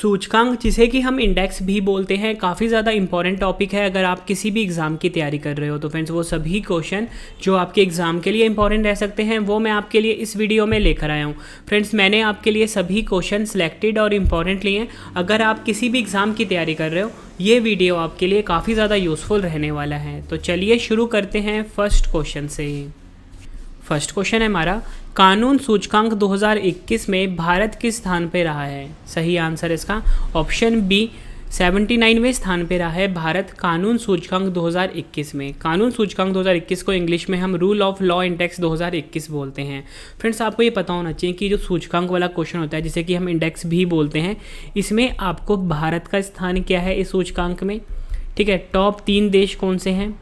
सूचकांक, जिसे कि हम इंडेक्स भी बोलते हैं, काफ़ी ज़्यादा इंपॉर्टेंट टॉपिक है अगर आप किसी भी एग्ज़ाम की तैयारी कर रहे हो। तो फ्रेंड्स, वो सभी क्वेश्चन जो आपके एग्ज़ाम के लिए इंपॉर्टेंट रह सकते हैं वो मैं आपके लिए इस वीडियो में लेकर आया हूँ। फ्रेंड्स, मैंने आपके लिए सभी क्वेश्चन सिलेक्टेड और इम्पॉर्टेंट लिए हैं। अगर आप किसी भी एग्ज़ाम की तैयारी कर रहे हो, ये वीडियो आपके लिए काफ़ी ज़्यादा यूज़फुल रहने वाला है। तो चलिए शुरू करते हैं फर्स्ट क्वेश्चन से। फर्स्ट क्वेश्चन है हमारा, कानून सूचकांक 2021 में भारत किस स्थान पे रहा है? सही आंसर इसका ऑप्शन बी 79वें स्थान पे रहा है भारत कानून सूचकांक 2021 में। कानून सूचकांक 2021 को इंग्लिश में हम रूल ऑफ लॉ इंडेक्स 2021 बोलते हैं। फ्रेंड्स, आपको ये पता होना चाहिए कि जो सूचकांक वाला क्वेश्चन होता है, जिसे कि हम इंडेक्स भी बोलते हैं, इसमें आपको भारत का स्थान क्या है इस सूचकांक में, ठीक है, टॉप 3 देश कौन से हैं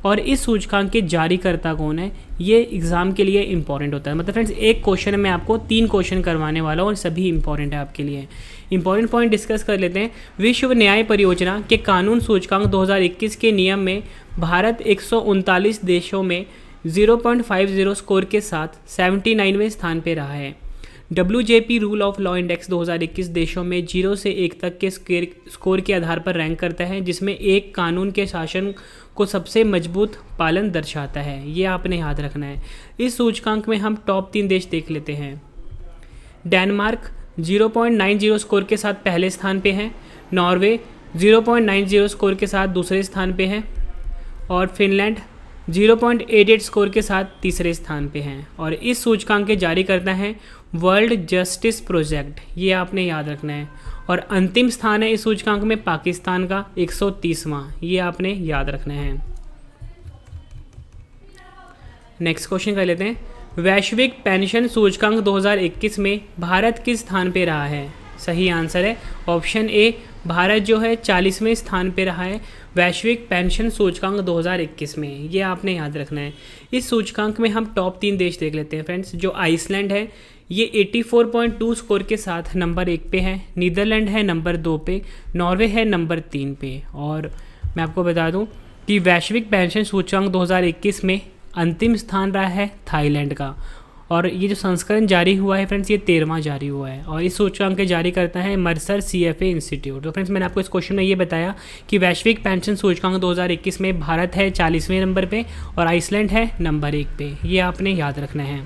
और इस सूचकांक के जारीकर्ता कौन है, ये एग्ज़ाम के लिए इंपॉर्टेंट होता है। मतलब फ्रेंड्स, एक क्वेश्चन में आपको 3 क्वेश्चन करवाने वाला हूँ और सभी इंपॉर्टेंट है आपके लिए। इंपॉर्टेंट पॉइंट डिस्कस कर लेते हैं। विश्व न्याय परियोजना के कानून सूचकांक 2021 के नियम में भारत 139 देशों में 0.50 स्कोर के साथ 79वें स्थान पर रहा है। WJP rule of law index 2021 देशों में 0 से 1 तक के स्कोर के आधार पर रैंक करता है, जिसमें एक कानून के शासन को सबसे मजबूत पालन दर्शाता है। ये आपने याद रखना है। इस सूचकांक में हम टॉप 3 देश देख लेते हैं। डेनमार्क 0.90 स्कोर के साथ पहले स्थान पे है, नॉर्वे 0.90 स्कोर के साथ दूसरे स्थान पे है और फिनलैंड 0.88 स्कोर के साथ तीसरे स्थान पे हैं। और इस सूचकांक के जारी करता है वर्ल्ड जस्टिस प्रोजेक्ट, ये आपने याद रखना है। और अंतिम स्थान है इस सूचकांक में पाकिस्तान का 130वां, ये आपने याद रखना है। नेक्स्ट क्वेश्चन कर लेते हैं। वैश्विक पेंशन सूचकांक 2021 में भारत किस स्थान पे रहा है? सही आंसर है ऑप्शन ए, भारत जो है 40वें स्थान पे रहा है वैश्विक पेंशन सूचकांक 2021 में, ये आपने याद रखना है। इस सूचकांक में हम टॉप 3 देश देख लेते हैं फ्रेंड्स। जो आइसलैंड है, ये 84.2 स्कोर के साथ नंबर 1 पे है, नीदरलैंड है नंबर 2 पे, नॉर्वे है नंबर 3 पे। और मैं आपको बता दूं कि वैश्विक पेंशन सूचकांक 2021 में अंतिम स्थान रहा है थाईलैंड का। और ये जो संस्करण जारी हुआ है फ्रेंड्स, ये 13वां जारी हुआ है और इस सूचकांक के जारी करता है मर्सर CFA इंस्टीट्यूट। तो फ्रेंड्स, मैंने आपको इस क्वेश्चन में ये बताया कि वैश्विक पेंशन सूचकांक 2021 में भारत है 40वें नंबर पे और आइसलैंड है नंबर 1 पे, ये आपने याद रखना है।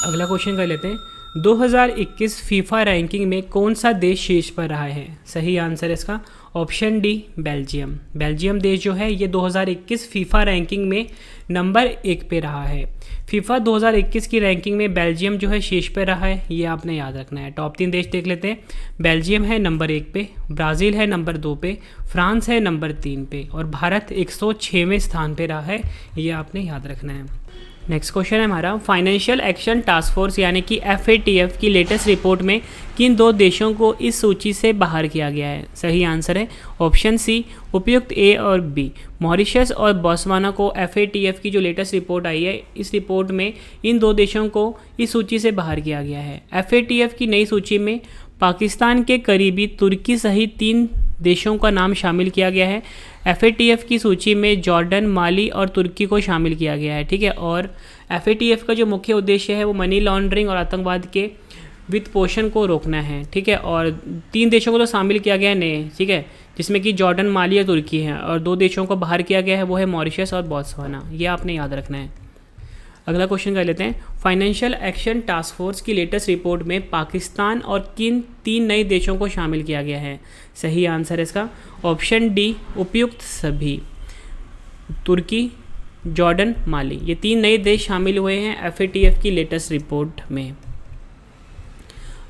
अगला क्वेश्चन कर लेते हैं। 2021 फीफा रैंकिंग में कौन सा देश शीर्ष पर रहा है? सही आंसर इसका ऑप्शन डी बेल्जियम। बेल्जियम देश जो है ये 2021 फीफा रैंकिंग में नंबर 1 पे रहा है। फीफा 2021 की रैंकिंग में बेल्जियम जो है शीर्ष पे रहा है, ये आपने याद रखना है। टॉप 3 देश देख लेते हैं। बेल्जियम है नंबर 1 पे, ब्राज़ील है नंबर 2 पे, फ्रांस है नंबर 3 पे और भारत 106वें स्थान पे रहा है, ये आपने याद रखना है। नेक्स्ट क्वेश्चन है हमारा, फाइनेंशियल एक्शन टास्क फोर्स यानी कि FATF की लेटेस्ट रिपोर्ट में किन 2 देशों को इस सूची से बाहर किया गया है? सही आंसर है ऑप्शन सी, उपयुक्त ए और बी। मॉरिशस और बोत्सवाना को FATF की जो लेटेस्ट रिपोर्ट आई है, इस रिपोर्ट में इन 2 देशों को इस सूची से बाहर किया गया है। FATF की नई सूची में पाकिस्तान के करीबी तुर्की सहित 3 देशों का नाम शामिल किया गया है। FATF की सूची में जॉर्डन, माली और तुर्की को शामिल किया गया है, ठीक है। और FATF का जो मुख्य उद्देश्य है वो मनी लॉन्ड्रिंग और आतंकवाद के वित्त पोषण को रोकना है, ठीक है। और 3 देशों को तो शामिल किया गया है नए, ठीक है, जिसमें कि जॉर्डन, माली और तुर्की हैं। और 2 देशों को बाहर किया गया है, वो है मॉरिशस और बोत्सवाना, ये आपने याद रखना है। अगला क्वेश्चन कर लेते हैं। फाइनेंशियल एक्शन टास्क फोर्स की लेटेस्ट रिपोर्ट में पाकिस्तान और किन 3 नए देशों को शामिल किया गया है? सही आंसर है इसका ऑप्शन डी, उपयुक्त सभी। तुर्की, जॉर्डन, माली, ये 3 नए देश शामिल हुए हैं FATF की लेटेस्ट रिपोर्ट में।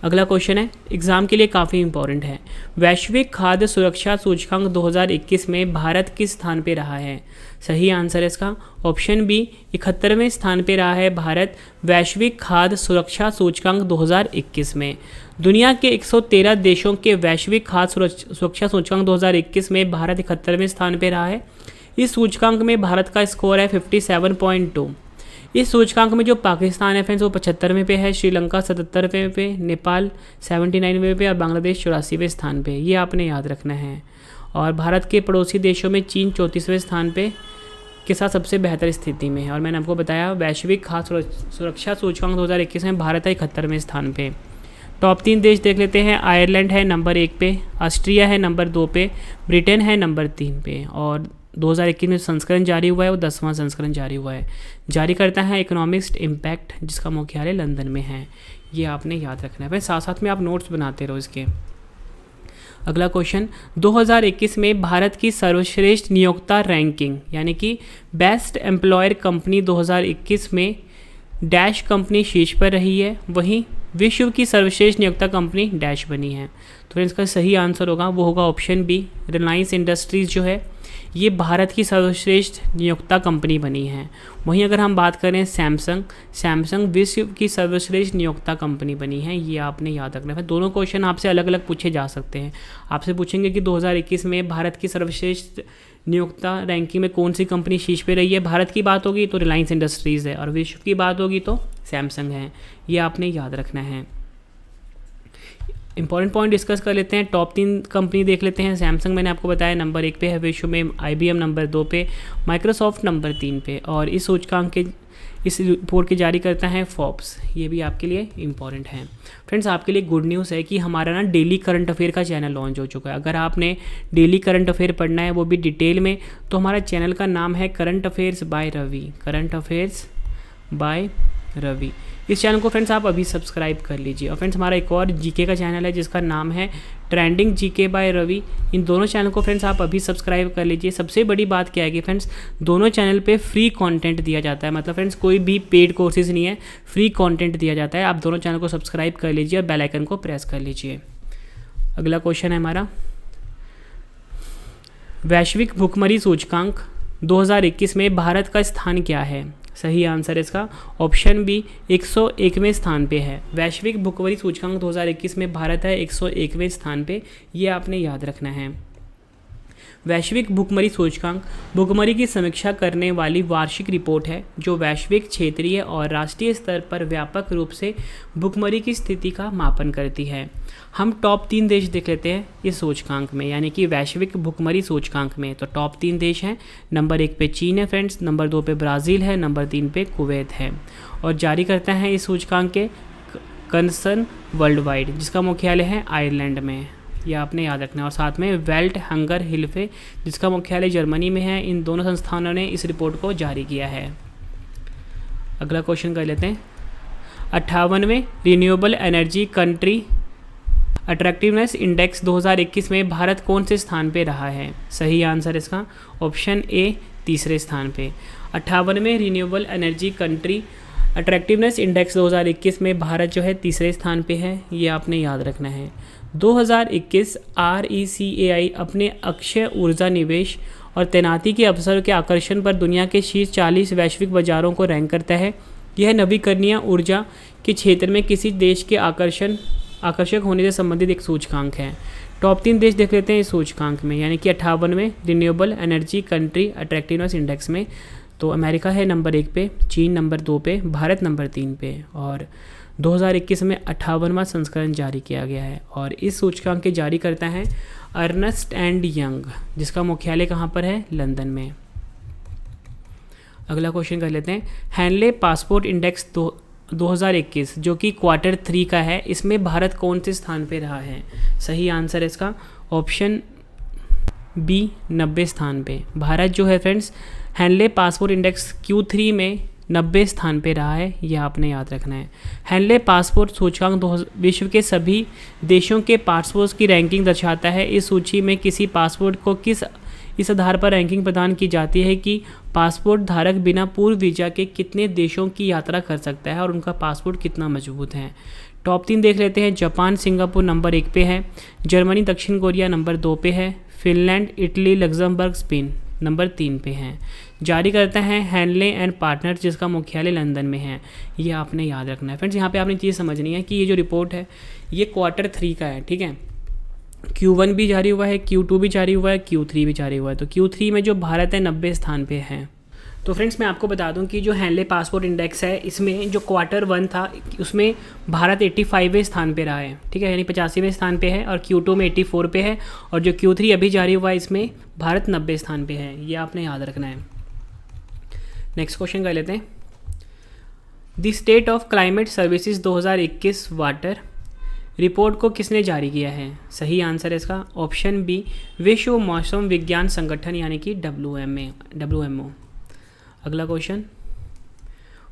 अगला क्वेश्चन है, एग्जाम के लिए काफ़ी इंपॉर्टेंट है। वैश्विक खाद्य सुरक्षा सूचकांक 2021 में भारत किस स्थान पे रहा है? सही आंसर है इसका ऑप्शन बी, 71वें स्थान पे रहा है भारत वैश्विक खाद्य सुरक्षा सूचकांक 2021 में। दुनिया के 113 देशों के वैश्विक खाद्य सुरक्षा सूचकांक 2021 में भारत 71वें स्थान पे रहा है। इस सूचकांक में भारत का स्कोर है 57.2। इस सूचकांक में जो पाकिस्तान है फ्रेंड्स वो 75वें पे है, श्रीलंका 77वें पे, नेपाल 79वें पे और बांग्लादेश 84वें स्थान पे, ये आपने याद रखना है। और भारत के पड़ोसी देशों में चीन 34वें स्थान पे के साथ सबसे बेहतर स्थिति में है। और मैंने आपको बताया वैश्विक खाद्य सुरक्षा सूचकांक 2021 में भारत है 71वें स्थान पे। टॉप 3 देश देख लेते हैं। आयरलैंड है नंबर 1 पे, ऑस्ट्रिया है नंबर 2 पे, ब्रिटेन है नंबर 3 पे। और 2021 में संस्करण जारी हुआ है वो 10वां संस्करण जारी हुआ है। जारी करता है इकोनॉमिस्ट इम्पैक्ट, जिसका मुख्यालय लंदन में है। ये आपने याद रखना है भाई, साथ साथ में आप नोट्स बनाते रहो इसके। अगला क्वेश्चन, 2021 में भारत की सर्वश्रेष्ठ नियोक्ता रैंकिंग यानी कि बेस्ट एम्प्लॉयर कंपनी 2021 में डैश कंपनी शीर्ष पर रही है, वहीं विश्व की सर्वश्रेष्ठ नियोक्ता कंपनी डैश बनी है। तो फ्रेंड्स इसका सही आंसर होगा वो होगा ऑप्शन बी, रिलायंस इंडस्ट्रीज़ जो है ये भारत की सर्वश्रेष्ठ नियोक्ता कंपनी बनी है। वहीं अगर हम बात करें सैमसंग विश्व की सर्वश्रेष्ठ नियोक्ता कंपनी बनी है। ये आपने याद रखना है। दोनों क्वेश्चन आपसे अलग अलग पूछे जा सकते हैं। आपसे पूछेंगे कि 2021 में भारत की सर्वश्रेष्ठ नियोक्ता रैंकिंग में कौन सी कंपनी शीर्ष पे रही है। भारत की बात होगी तो रिलायंस इंडस्ट्रीज़ है, और विश्व की बात होगी तो सैमसंग है। ये आपने याद रखना है। इंपॉर्टेंट पॉइंट डिस्कस कर लेते हैं। टॉप 3 कंपनी देख लेते हैं। सैमसंग मैंने आपको बताया नंबर 1 पे है विश्व में, IBM नंबर 2 पे, माइक्रोसॉफ्ट नंबर 3 पे। और इस सूचकांक के इस रिपोर्ट के जारी करता है फोर्ब्स। ये भी आपके लिए इंपॉर्टेंट है। फ्रेंड्स आपके लिए गुड न्यूज़ है कि हमारा ना डेली करंट अफेयर का चैनल लॉन्च हो चुका है। अगर आपने डेली करंट अफेयर पढ़ना है वो भी डिटेल में, तो हमारा चैनल का नाम है current affairs by Ravi, current affairs by Ravi. इस चैनल को फ्रेंड्स आप अभी सब्सक्राइब कर लीजिए। और फ्रेंड्स हमारा एक और जीके का चैनल है जिसका नाम है ट्रेंडिंग जीके बाय रवि। इन दोनों चैनल को फ्रेंड्स आप अभी सब्सक्राइब कर लीजिए। सबसे बड़ी बात क्या है कि फ्रेंड्स दोनों चैनल पे फ्री कंटेंट दिया जाता है। मतलब फ्रेंड्स कोई भी पेड कोर्सेज नहीं है, फ्री कंटेंट दिया जाता है। आप दोनों चैनल को सब्सक्राइब कर लीजिए और बेल आइकन को प्रेस कर लीजिए। अगला क्वेश्चन है हमारा, वैश्विक भुखमरी सूचकांक 2021 में भारत का स्थान क्या है। सही आंसर इसका ऑप्शन बी 101वें स्थान पे है। वैश्विक भुखमरी सूचकांक 2021 में भारत है 101वें स्थान पे। ये आपने याद रखना है। वैश्विक भुखमरी सूचकांक भुखमरी की समीक्षा करने वाली वार्षिक रिपोर्ट है जो वैश्विक, क्षेत्रीय और राष्ट्रीय स्तर पर व्यापक रूप से भुखमरी की स्थिति का मापन करती है। हम टॉप 3 देश देख लेते हैं इस सूचकांक में, यानी कि वैश्विक भुखमरी सूचकांक में। तो टॉप 3 देश हैं। नंबर 1 पे चीन है फ्रेंड्स, नंबर 2 पे ब्राज़ील है, नंबर 3 पे कुवैत है। और जारी करता है इस सूचकांक के कंसर्न वर्ल्ड वाइड, जिसका मुख्यालय है आयरलैंड में। यह आपने याद रखना है। और साथ में वेल्ट हंगर हिल्फे, जिसका मुख्यालय जर्मनी में है। इन दोनों संस्थानों ने इस रिपोर्ट को जारी किया है। अगला क्वेश्चन कर लेते हैं, 58वें renewable energy country attractiveness index 2021 में भारत कौन से स्थान पे रहा है। सही आंसर इसका ऑप्शन ए, तीसरे स्थान पे। 58वें renewable energy country attractiveness index 2021 में भारत जो है तीसरे स्थान पे है। ये आपने याद रखना है। 2021 RECAI अपने अक्षय ऊर्जा निवेश और तैनाती के अवसर के आकर्षण पर दुनिया के शीर्ष 40 वैश्विक बाजारों को रैंक करता है। यह नवीकरणीय ऊर्जा के क्षेत्र में किसी देश के आकर्षक होने से संबंधित एक सूचकांक है। टॉप 3 देश देख लेते हैं इस सूचकांक में, यानी कि 58वें renewable energy country attractiveness index में। तो अमेरिका है नंबर 1 पे, चीन नंबर 2 पे, भारत नंबर 3 पे। और 2021 में 58वां संस्करण जारी किया गया है। और इस सूचकांक के जारी करता है अर्नेस्ट एंड यंग, जिसका मुख्यालय कहाँ पर है, लंदन में। अगला क्वेश्चन कर लेते हैं, हैनले पासपोर्ट इंडेक्स 2021 जो कि Q3 का है, इसमें भारत कौन से स्थान पे रहा है। सही आंसर इसका ऑप्शन बी, 90 स्थान पे। भारत जो है friends Henle passport index Q3 में 90 स्थान पे रहा है। यह आपने याद रखना है। हैनले पासपोर्ट सूचकांक विश्व के सभी देशों के पासपोर्ट्स की रैंकिंग दर्शाता है। इस सूची में किसी पासपोर्ट को इस आधार पर रैंकिंग प्रदान की जाती है कि पासपोर्ट धारक बिना पूर्व वीज़ा के कितने देशों की यात्रा कर सकता है और उनका पासपोर्ट कितना मजबूत है। टॉप 3 देख लेते हैं, जापान सिंगापुर नंबर 1 पे है, जर्मनी दक्षिण कोरिया नंबर 2 पे है, Finland Italy Luxembourg Spain number 3 पे हैं। जारी करता है हैनले एंड पार्टनर, जिसका मुख्यालय लंदन में है। ये आपने याद रखना है। फ्रेंड्स यहाँ पे आपने चीज़ समझनी है कि ये जो रिपोर्ट है ये Q3 का है, ठीक है। Q1 भी जारी हुआ है, Q2 भी जारी हुआ है, Q3 भी जारी हुआ है। तो Q3 में जो भारत है 90 स्थान पे है। तो फ्रेंड्स मैं आपको बता दूं कि जो हैनले पासपोर्ट इंडेक्स है इसमें जो Q1 था उसमें भारत 85वें स्थान पे रहा है, ठीक है, यानी 85वें स्थान पे है। और Q2 में 84 पे है। और जो Q3 अभी जारी हुआ है इसमें भारत 90 स्थान पे है। ये आपने याद रखना है। नेक्स्ट क्वेश्चन कर लेते हैं, the state of climate services 2021 water report को किसने जारी किया है? सही आंसर है इसका ऑप्शन बी, विश्व मौसम विज्ञान संगठन यानी कि WMO। अगला question,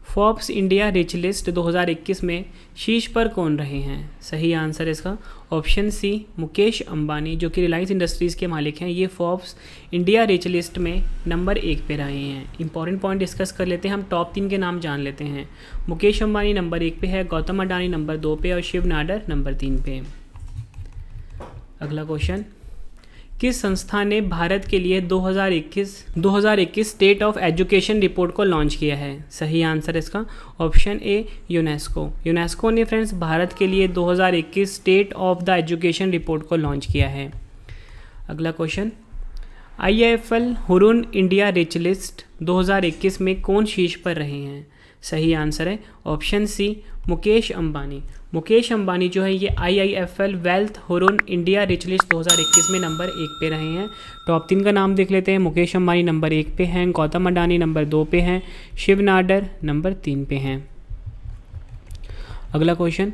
Forbes India rich list 2021 में शीर्ष पर कौन रहे हैं? सही आंसर है इसका ऑप्शन सी, मुकेश अंबानी, जो कि रिलायंस इंडस्ट्रीज़ के मालिक हैं। ये फोर्ब्स इंडिया रिच लिस्ट में नंबर 1 पे रहे हैं। इंपॉर्टेंट पॉइंट डिस्कस कर लेते हैं, हम टॉप 3 के नाम जान लेते हैं। मुकेश अंबानी नंबर 1 पे है, गौतम अडानी नंबर 2 पे और शिव नाडर नंबर 3 पे। अगला क्वेश्चन, किस संस्था ने भारत के लिए 2021 स्टेट ऑफ एजुकेशन रिपोर्ट को लॉन्च किया है? सही आंसर है इसका ऑप्शन ए, यूनेस्को ने फ्रेंड्स भारत के लिए 2021 state of the education report को लॉन्च किया है। अगला question, IIFL Hurun India rich list 2021 में कौन शीर्ष पर रहे हैं? सही आंसर है ऑप्शन सी, मुकेश अंबानी। मुकेश अंबानी जो है ये IIFL wealth Hurun India rich list 2021 में नंबर 1 पे रहे हैं। टॉप 3 का नाम देख लेते हैं। मुकेश अंबानी नंबर 1 पे हैं, गौतम अडानी नंबर 2 पे हैं, शिव नाडर नंबर 3 पे हैं। अगला question,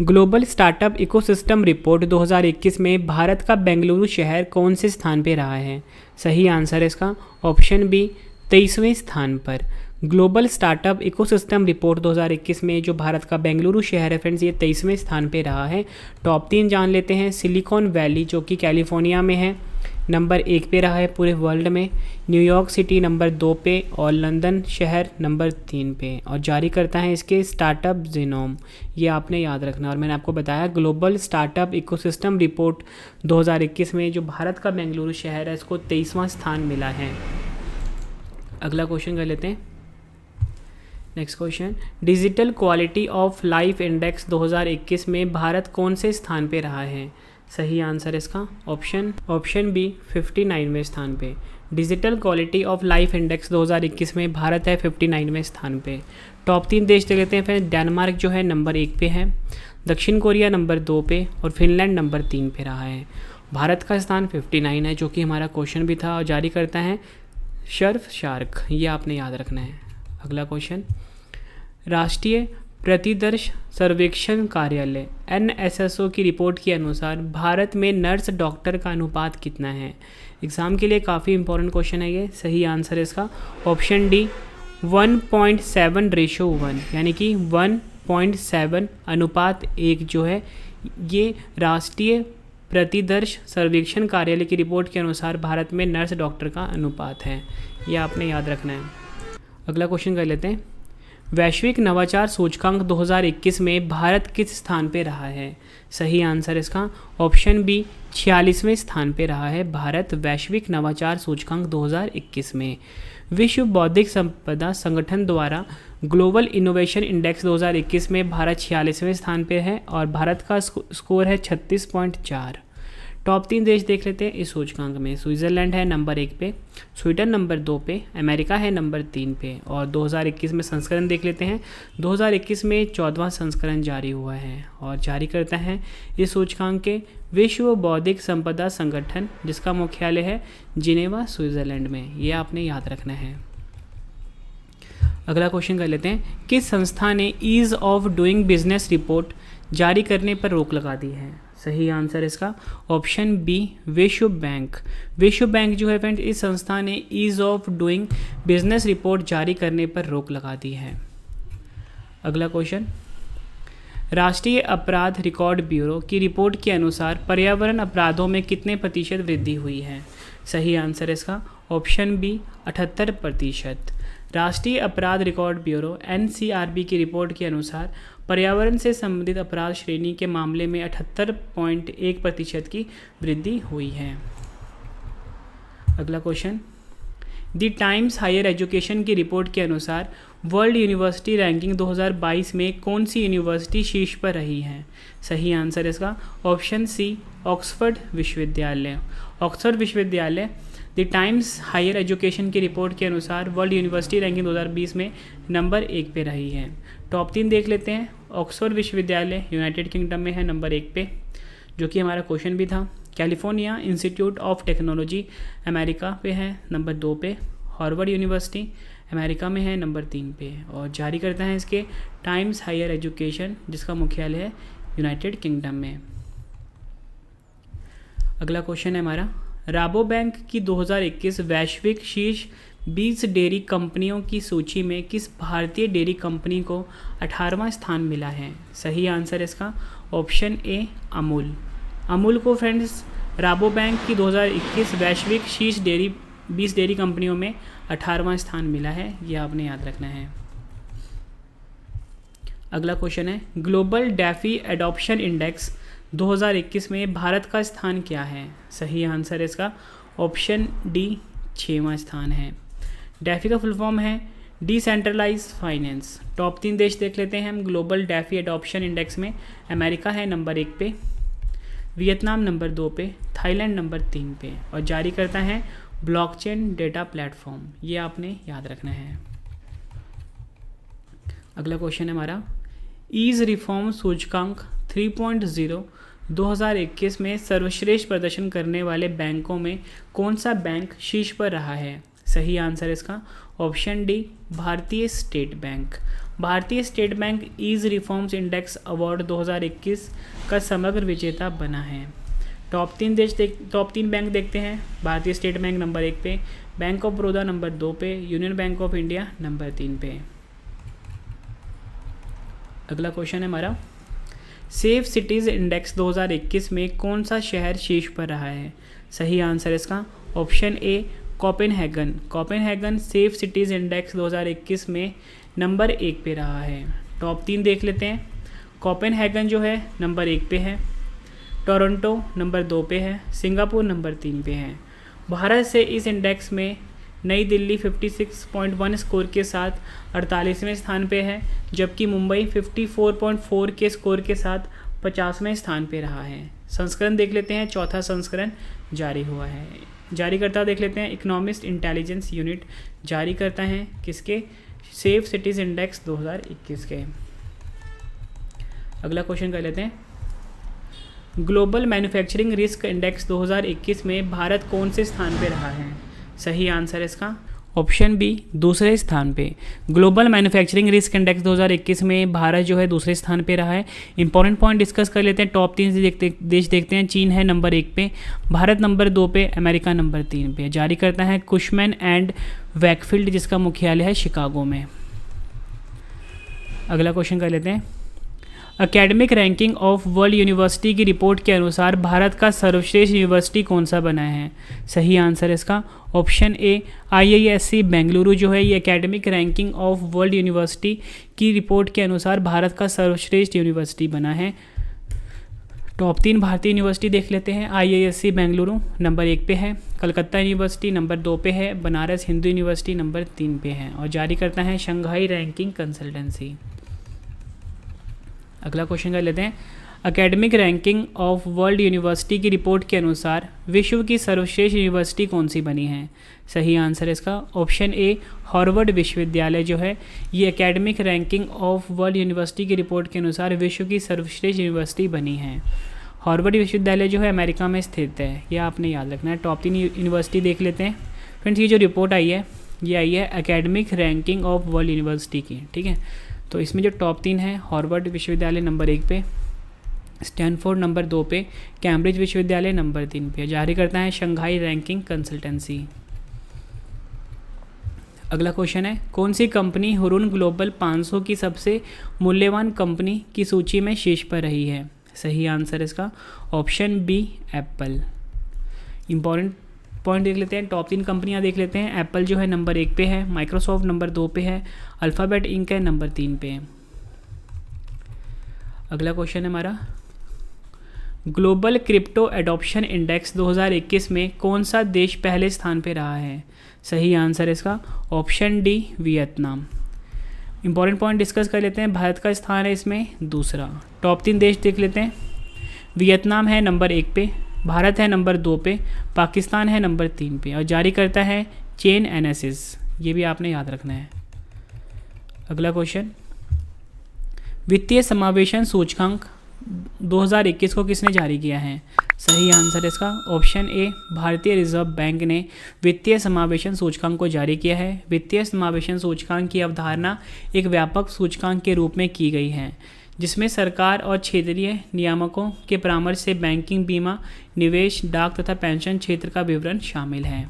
global startup ecosystem report 2021 में भारत का बेंगलुरु शहर कौन से स्थान पे रहा है? सही आंसर है इसका ऑप्शन बी, 23वें स्थान पर। ग्लोबल स्टार्टअप इकोसिस्टम रिपोर्ट 2021 में जो भारत का बेंगलुरु शहर है फ्रेंड्स, ये 23वें स्थान पे रहा है। टॉप 3 जान लेते हैं। सिलिकॉन वैली जो कि कैलिफोर्निया में है, नंबर 1 पे रहा है पूरे वर्ल्ड में। न्यूयॉर्क सिटी नंबर 2 पे और लंदन शहर नंबर 3 पे। और जारी करता है इसके स्टार्टअप जीनोम, ये आपने याद रखना। और मैंने आपको बताया ग्लोबल स्टार्टअप इकोसिस्टम रिपोर्ट 2021 में जो भारत का बेंगलुरु शहर है इसको 23वां स्थान मिला है। अगला क्वेश्चन कर लेते हैं। Next question, digital quality of life index 2021 में भारत कौन से स्थान पे रहा है? सही आंसर इसका ऑप्शन बी, 59वें स्थान पे। Digital quality of life index 2021 में भारत है 59वें स्थान पे। टॉप 3 देश देख लेते हैं फिर। डेनमार्क जो है नंबर 1 पे है, दक्षिण कोरिया नंबर 2 पे और फिनलैंड नंबर 3 पे रहा है। भारत का स्थान 59 है, जो कि हमारा क्वेश्चन भी था। और जारी करता है सर्फ शार्क, ये आपने याद रखना है। अगला क्वेश्चन, राष्ट्रीय प्रतिदर्श सर्वेक्षण कार्यालय NSSO की रिपोर्ट के अनुसार भारत में नर्स डॉक्टर का अनुपात कितना है? एग्ज़ाम के लिए काफ़ी इंपॉर्टेंट क्वेश्चन है ये। सही आंसर है इसका ऑप्शन डी, 1.7:1, यानी कि 1.7 अनुपात 1 जो है ये राष्ट्रीय प्रतिदर्श सर्वेक्षण कार्यालय की रिपोर्ट के अनुसार भारत में नर्स डॉक्टर का अनुपात है। ये आपने याद रखना है। अगला क्वेश्चन कर लेते हैं। वैश्विक नवाचार सूचकांक 2021 में भारत किस स्थान पे रहा है? सही आंसर इसका ऑप्शन बी, 46वें स्थान पे रहा है भारत वैश्विक नवाचार सूचकांक 2021 में। विश्व बौद्धिक संपदा संगठन द्वारा ग्लोबल इनोवेशन इंडेक्स 2021 में भारत 46वें स्थान पे है और भारत का स्कोर है 36.4। टॉप 3 देश देख लेते हैं इस सूचकांक में। स्विट्ज़रलैंड है नंबर 1 पे, स्वीडन नंबर 2 पे, अमेरिका है नंबर 3 पे। और 2021 में संस्करण देख लेते हैं। 2021 में 14वां संस्करण जारी हुआ है और जारी करता है इस सूचकांक के विश्व बौद्धिक संपदा संगठन, जिसका मुख्यालय है जिनेवा स्विट्ज़रलैंड में। ये आपने याद रखना है। अगला क्वेश्चन कर लेते हैं। किस संस्था ने ease of doing business report जारी करने पर रोक लगा दी है? सही आंसर इसका ऑप्शन बी, विश्व बैंक। विश्व बैंक जो है फ्रेंड, इस संस्था ने ease of doing business report जारी करने पर रोक लगा दी है। अगला क्वेश्चन, राष्ट्रीय अपराध रिकॉर्ड ब्यूरो की रिपोर्ट के अनुसार पर्यावरण अपराधों में कितने प्रतिशत वृद्धि हुई है? सही आंसर इसका ऑप्शन बी, 78%। राष्ट्रीय अपराध रिकॉर्ड ब्यूरो NCRB की रिपोर्ट के अनुसार पर्यावरण से संबंधित अपराध श्रेणी के मामले में 78.1% की वृद्धि हुई है। अगला question, the Times Higher Education की रिपोर्ट के अनुसार वर्ल्ड यूनिवर्सिटी रैंकिंग 2022 में कौन सी यूनिवर्सिटी शीर्ष पर रही है? सही आंसर इसका ऑप्शन सी, ऑक्सफोर्ड विश्वविद्यालय। ऑक्सफोर्ड विश्वविद्यालय द टाइम्स हायर एजुकेशन की रिपोर्ट के अनुसार वर्ल्ड यूनिवर्सिटी रैंकिंग 2020 में नंबर 1 पे रही है। टॉप 3 देख लेते हैं। ऑक्सफोर्ड विश्वविद्यालय यूनाइटेड किंगडम में है नंबर 1 पे, जो कि हमारा क्वेश्चन भी था। California institute of technology America पे है नंबर 2 पे। हार्वर्ड यूनिवर्सिटी अमेरिका में है नंबर 3 पे। और जारी करता है इसके टाइम्स हायर एजुकेशन, जिसका मुख्यालय है यूनाइटेड किंगडम में। अगला क्वेश्चन है हमारा, राबोबैंक की 2021 वैश्विक शीर्ष 20 डेयरी कंपनियों की सूची में किस भारतीय डेयरी कंपनी को 18वां स्थान मिला है? सही आंसर इसका ऑप्शन ए अमूल। अमूल को फ्रेंड्स राबोबैंक की 2021 वैश्विक शीर्ष 20 डेयरी कंपनियों में 18वां स्थान मिला है, ये आपने याद रखना है। अगला क्वेश्चन है, ग्लोबल डैफी एडॉप्शन इंडेक्स 2021 में भारत का स्थान क्या है? सही आंसर इसका ऑप्शन डी 6वां स्थान है। डैफी का फुल फॉर्म है डिसेंट्रलाइज फाइनेंस। टॉप 3 देश देख लेते हैं हम ग्लोबल डैफी एडॉप्शन इंडेक्स में। अमेरिका है नंबर 1 पे, वियतनाम नंबर 2 पे, थाईलैंड नंबर 3 पे, और जारी करता है ब्लॉकचेन डेटा प्लेटफॉर्म। ये आपने याद रखना है। अगला क्वेश्चन है हमारा, ईज रिफॉर्म सूचकांक 3.0 2021 में सर्वश्रेष्ठ प्रदर्शन करने वाले बैंकों में कौन सा बैंक शीर्ष पर रहा है? सही आंसर इसका option D Bharatiya State Bank. Bharatiya State Bank ease reforms index award 2021 का समग्र विजेता बना है। टॉप 3 बैंक देखते हैं। भारतीय स्टेट बैंक नंबर 1 पे, बैंक ऑफ बड़ौदा नंबर 2 पे, union bank of India number 3 पे। अगला क्वेश्चन है हमारा, सेफ सिटीज़ इंडेक्स 2021 में कौन सा शहर शीर्ष पर रहा है? सही आंसर इसका ऑप्शन ए Copenhagen. Copenhagen safe cities index 2021 में नंबर 1 पे रहा है। टॉप 3 देख लेते हैं। कोपेनहेगन जो है नंबर 1 पे है, टोरंटो नंबर 2 पे है, सिंगापुर नंबर 3 पे है। भारत से इस इंडेक्स में नई दिल्ली 56.1 स्कोर के साथ 48वें स्थान पे है, जबकि मुंबई 54.4 के स्कोर के साथ 50वें स्थान पे रहा है। संस्करण देख लेते हैं, चौथा संस्करण जारी हुआ है। जारीकर्ता देख लेते हैं, इकोनॉमिस्ट इंटेलिजेंस यूनिट जारी करता है किसके? सेफ सिटीज़ इंडेक्स 2021 के। अगला क्वेश्चन कर लेते हैं, ग्लोबल मैन्युफैक्चरिंग रिस्क इंडेक्स 2021 में भारत कौन से स्थान पे रहा है? सही आंसर इसका ऑप्शन बी दूसरे स्थान पे। ग्लोबल मैन्युफैक्चरिंग रिस्क इंडेक्स 2021 में भारत जो है दूसरे स्थान पे रहा है। इंपॉर्टेंट पॉइंट डिस्कस कर लेते हैं। टॉप 3 देश देखते हैं। चीन है नंबर 1 पे, भारत नंबर 2 पे, अमेरिका नंबर 3 पे। जारी करता है कुशमैन एंड वैकफील्ड, जिसका मुख्यालय है शिकागो में। अगला क्वेश्चन कर लेते हैं, academic ranking of world university की रिपोर्ट के अनुसार भारत का सर्वश्रेष्ठ यूनिवर्सिटी कौन सा बना है? सही आंसर इसका ऑप्शन ए IISc बेंगलुरु जो है ये academic ranking of world university की रिपोर्ट के अनुसार भारत का सर्वश्रेष्ठ यूनिवर्सिटी बना है। टॉप 3 भारतीय यूनिवर्सिटी देख लेते हैं। IISc बेंगलुरु नंबर 1 पे है, कलकत्ता यूनिवर्सिटी नंबर 2 पे है, बनारस हिंदू यूनिवर्सिटी नंबर 3 पे है, और जारी करता है शंघाई रैंकिंग कंसल्टेंसी। अगला क्वेश्चन कर लेते हैं, academic ranking of world university की रिपोर्ट के अनुसार विश्व की सर्वश्रेष्ठ यूनिवर्सिटी कौन सी बनी है? सही आंसर इसका ऑप्शन ए हार्वर्ड विश्वविद्यालय जो है ये academic ranking of world university की रिपोर्ट के अनुसार विश्व की सर्वश्रेष्ठ यूनिवर्सिटी बनी है। हार्वर्ड विश्वविद्यालय जो है अमेरिका में स्थित है, यह आपने याद रखना है। टॉप 3 यूनिवर्सिटी देख लेते हैं फ्रेंड्स। ये जो रिपोर्ट आई है ये आई है academic ranking of world university की, ठीक है। तो इसमें जो टॉप 3 है, हार्वर्ड विश्वविद्यालय नंबर 1 पे, स्टैनफोर्ड नंबर 2 पे, कैम्ब्रिज विश्वविद्यालय नंबर 3 पे। जारी करता है शंघाई रैंकिंग कंसल्टेंसी। अगला क्वेश्चन है, कौन सी कंपनी हुरुन ग्लोबल 500 की सबसे मूल्यवान कंपनी की सूची में शीर्ष पर रही है? सही आंसर इसका option B Apple. Important point देख लेते हैं। टॉप 3 कंपनियां देख लेते हैं। एप्पल जो है नंबर 1 पे है, माइक्रोसॉफ्ट नंबर 2 पे है, अल्फ़ाबेट इंक है नंबर 3 पे है। अगला क्वेश्चन है हमारा, ग्लोबल क्रिप्टो एडॉप्शन इंडेक्स 2021 में कौन सा देश पहले स्थान पे रहा है? सही आंसर इसका option D Vietnam. Important point discuss कर लेते हैं। भारत का स्थान है इसमें दूसरा। टॉप 3 देश देख लेते हैं। वियतनाम है नंबर 1 पे, भारत है नंबर 2 पे, पाकिस्तान है नंबर 3 पे, और जारी करता है चेन एनालिसिस। ये भी आपने याद रखना है। अगला क्वेश्चन, वित्तीय समावेशन सूचकांक 2021 को किसने जारी किया है? सही आंसर इसका ऑप्शन ए भारतीय रिजर्व बैंक ने वित्तीय समावेशन सूचकांक को जारी किया है। वित्तीय समावेशन सूचकांक की अवधारणा एक व्यापक सूचकांक के रूप में की गई है जिसमें सरकार और क्षेत्रीय नियामकों के परामर्श से बैंकिंग, बीमा, निवेश, डाक तथा पेंशन क्षेत्र का विवरण शामिल है।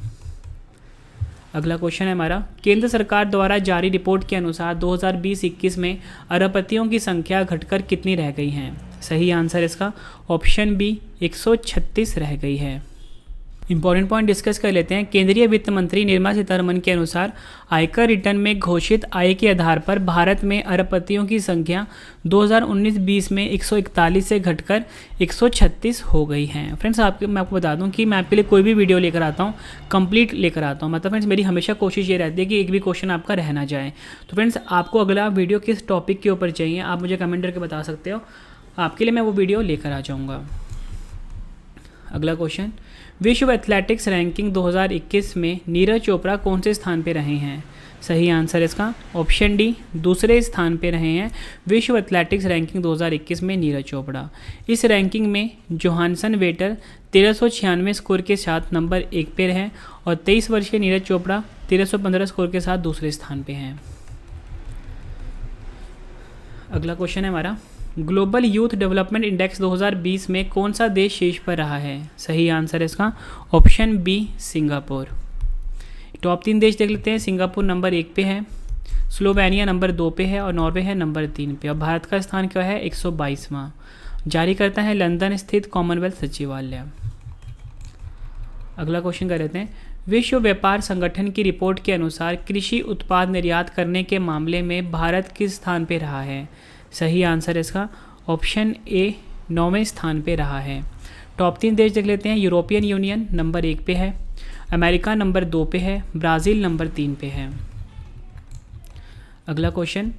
अगला क्वेश्चन है हमारा, केंद्र सरकार द्वारा जारी रिपोर्ट के अनुसार 2020-21 में अरबपतियों की संख्या घटकर कितनी रह गई है? सही आंसर इसका ऑप्शन बी 136 रह गई है। इंपॉर्टेंट पॉइंट डिस्कस कर लेते हैं। केंद्रीय वित्त मंत्री निर्मला सीतारमण के अनुसार आयकर रिटर्न में घोषित आय के आधार पर भारत में अरबपतियों की संख्या 2019-20 में 141 से घटकर 136 हो गई है। फ्रेंड्स मैं आपको बता दूं कि मैं आपके लिए कोई भी वीडियो लेकर आता हूं कंप्लीट लेकर आता हूं। मतलब फ्रेंड्स मेरी हमेशा कोशिश ये रहती है कि एक भी क्वेश्चन आपका रह ना जाए। तो फ्रेंड्स आपको अगला वीडियो किस टॉपिक के ऊपर चाहिए आप मुझे कमेंट करके बता सकते हो, आपके लिए मैं वो वीडियो लेकर आ जाऊँगा। अगला क्वेश्चन, विश्व एथलेटिक्स रैंकिंग 2021 में नीरज चोपड़ा कौन से स्थान पे रहे हैं? सही आंसर इसका ऑप्शन डी दूसरे स्थान पे रहे हैं। विश्व एथलेटिक्स रैंकिंग 2021 में नीरज चोपड़ा। इस रैंकिंग में जोहानसन वेटर 1396 स्कोर के साथ नंबर 1 पे रहे और 23 वर्षीय नीरज चोपड़ा 1315 स्कोर के साथ दूसरे स्थान पे हैं। अगला क्वेश्चन है हमारा, ग्लोबल यूथ डेवलपमेंट इंडेक्स 2020 में कौन सा देश शीर्ष पर रहा है? सही आंसर इसका ऑप्शन बी सिंगापुर। टॉप 3 देश देख लेते हैं। सिंगापुर नंबर 1 पे है, स्लोवेनिया नंबर 2 पे है और नॉर्वे है नंबर 3 पे। और भारत का स्थान क्या है? 122वां। जारी करता है लंदन स्थित कॉमनवेल्थ सचिवालय। अगला क्वेश्चन कर लेते हैं, विश्व व्यापार संगठन की रिपोर्ट के अनुसार कृषि उत्पाद निर्यात करने के मामले में भारत किस स्थान पे रहा है? सही आंसर इसका ऑप्शन ए 9वें स्थान पे रहा है। टॉप 3 देश देख लेते हैं। यूरोपियन यूनियन नंबर 1 पे है, अमेरिका नंबर 2 पे है, ब्राज़ील नंबर 3 पे है। अगला क्वेश्चन,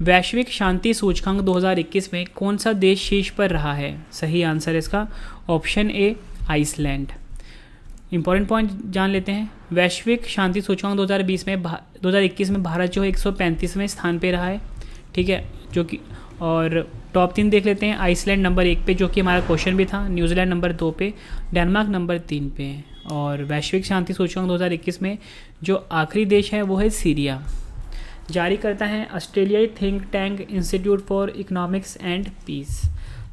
वैश्विक शांति सूचकांक 2021 में कौन सा देश शीर्ष पर रहा है? सही आंसर इसका option A Iceland. Important point जान लेते हैं। वैश्विक शांति सूचकांक 2021 में भारत जो है 135वें स्थान पे रहा है, ठीक है, जो कि और टॉप 3 देख लेते हैं। आइसलैंड नंबर 1 पे जो कि हमारा क्वेश्चन भी था, न्यूजीलैंड नंबर 2 पे, डेनमार्क नंबर 3 पे। और वैश्विक शांति सूचकांक 2021 में जो आखिरी देश है वो है सीरिया। जारी करता है ऑस्ट्रेलियाई think tank Institute for Economics and Peace.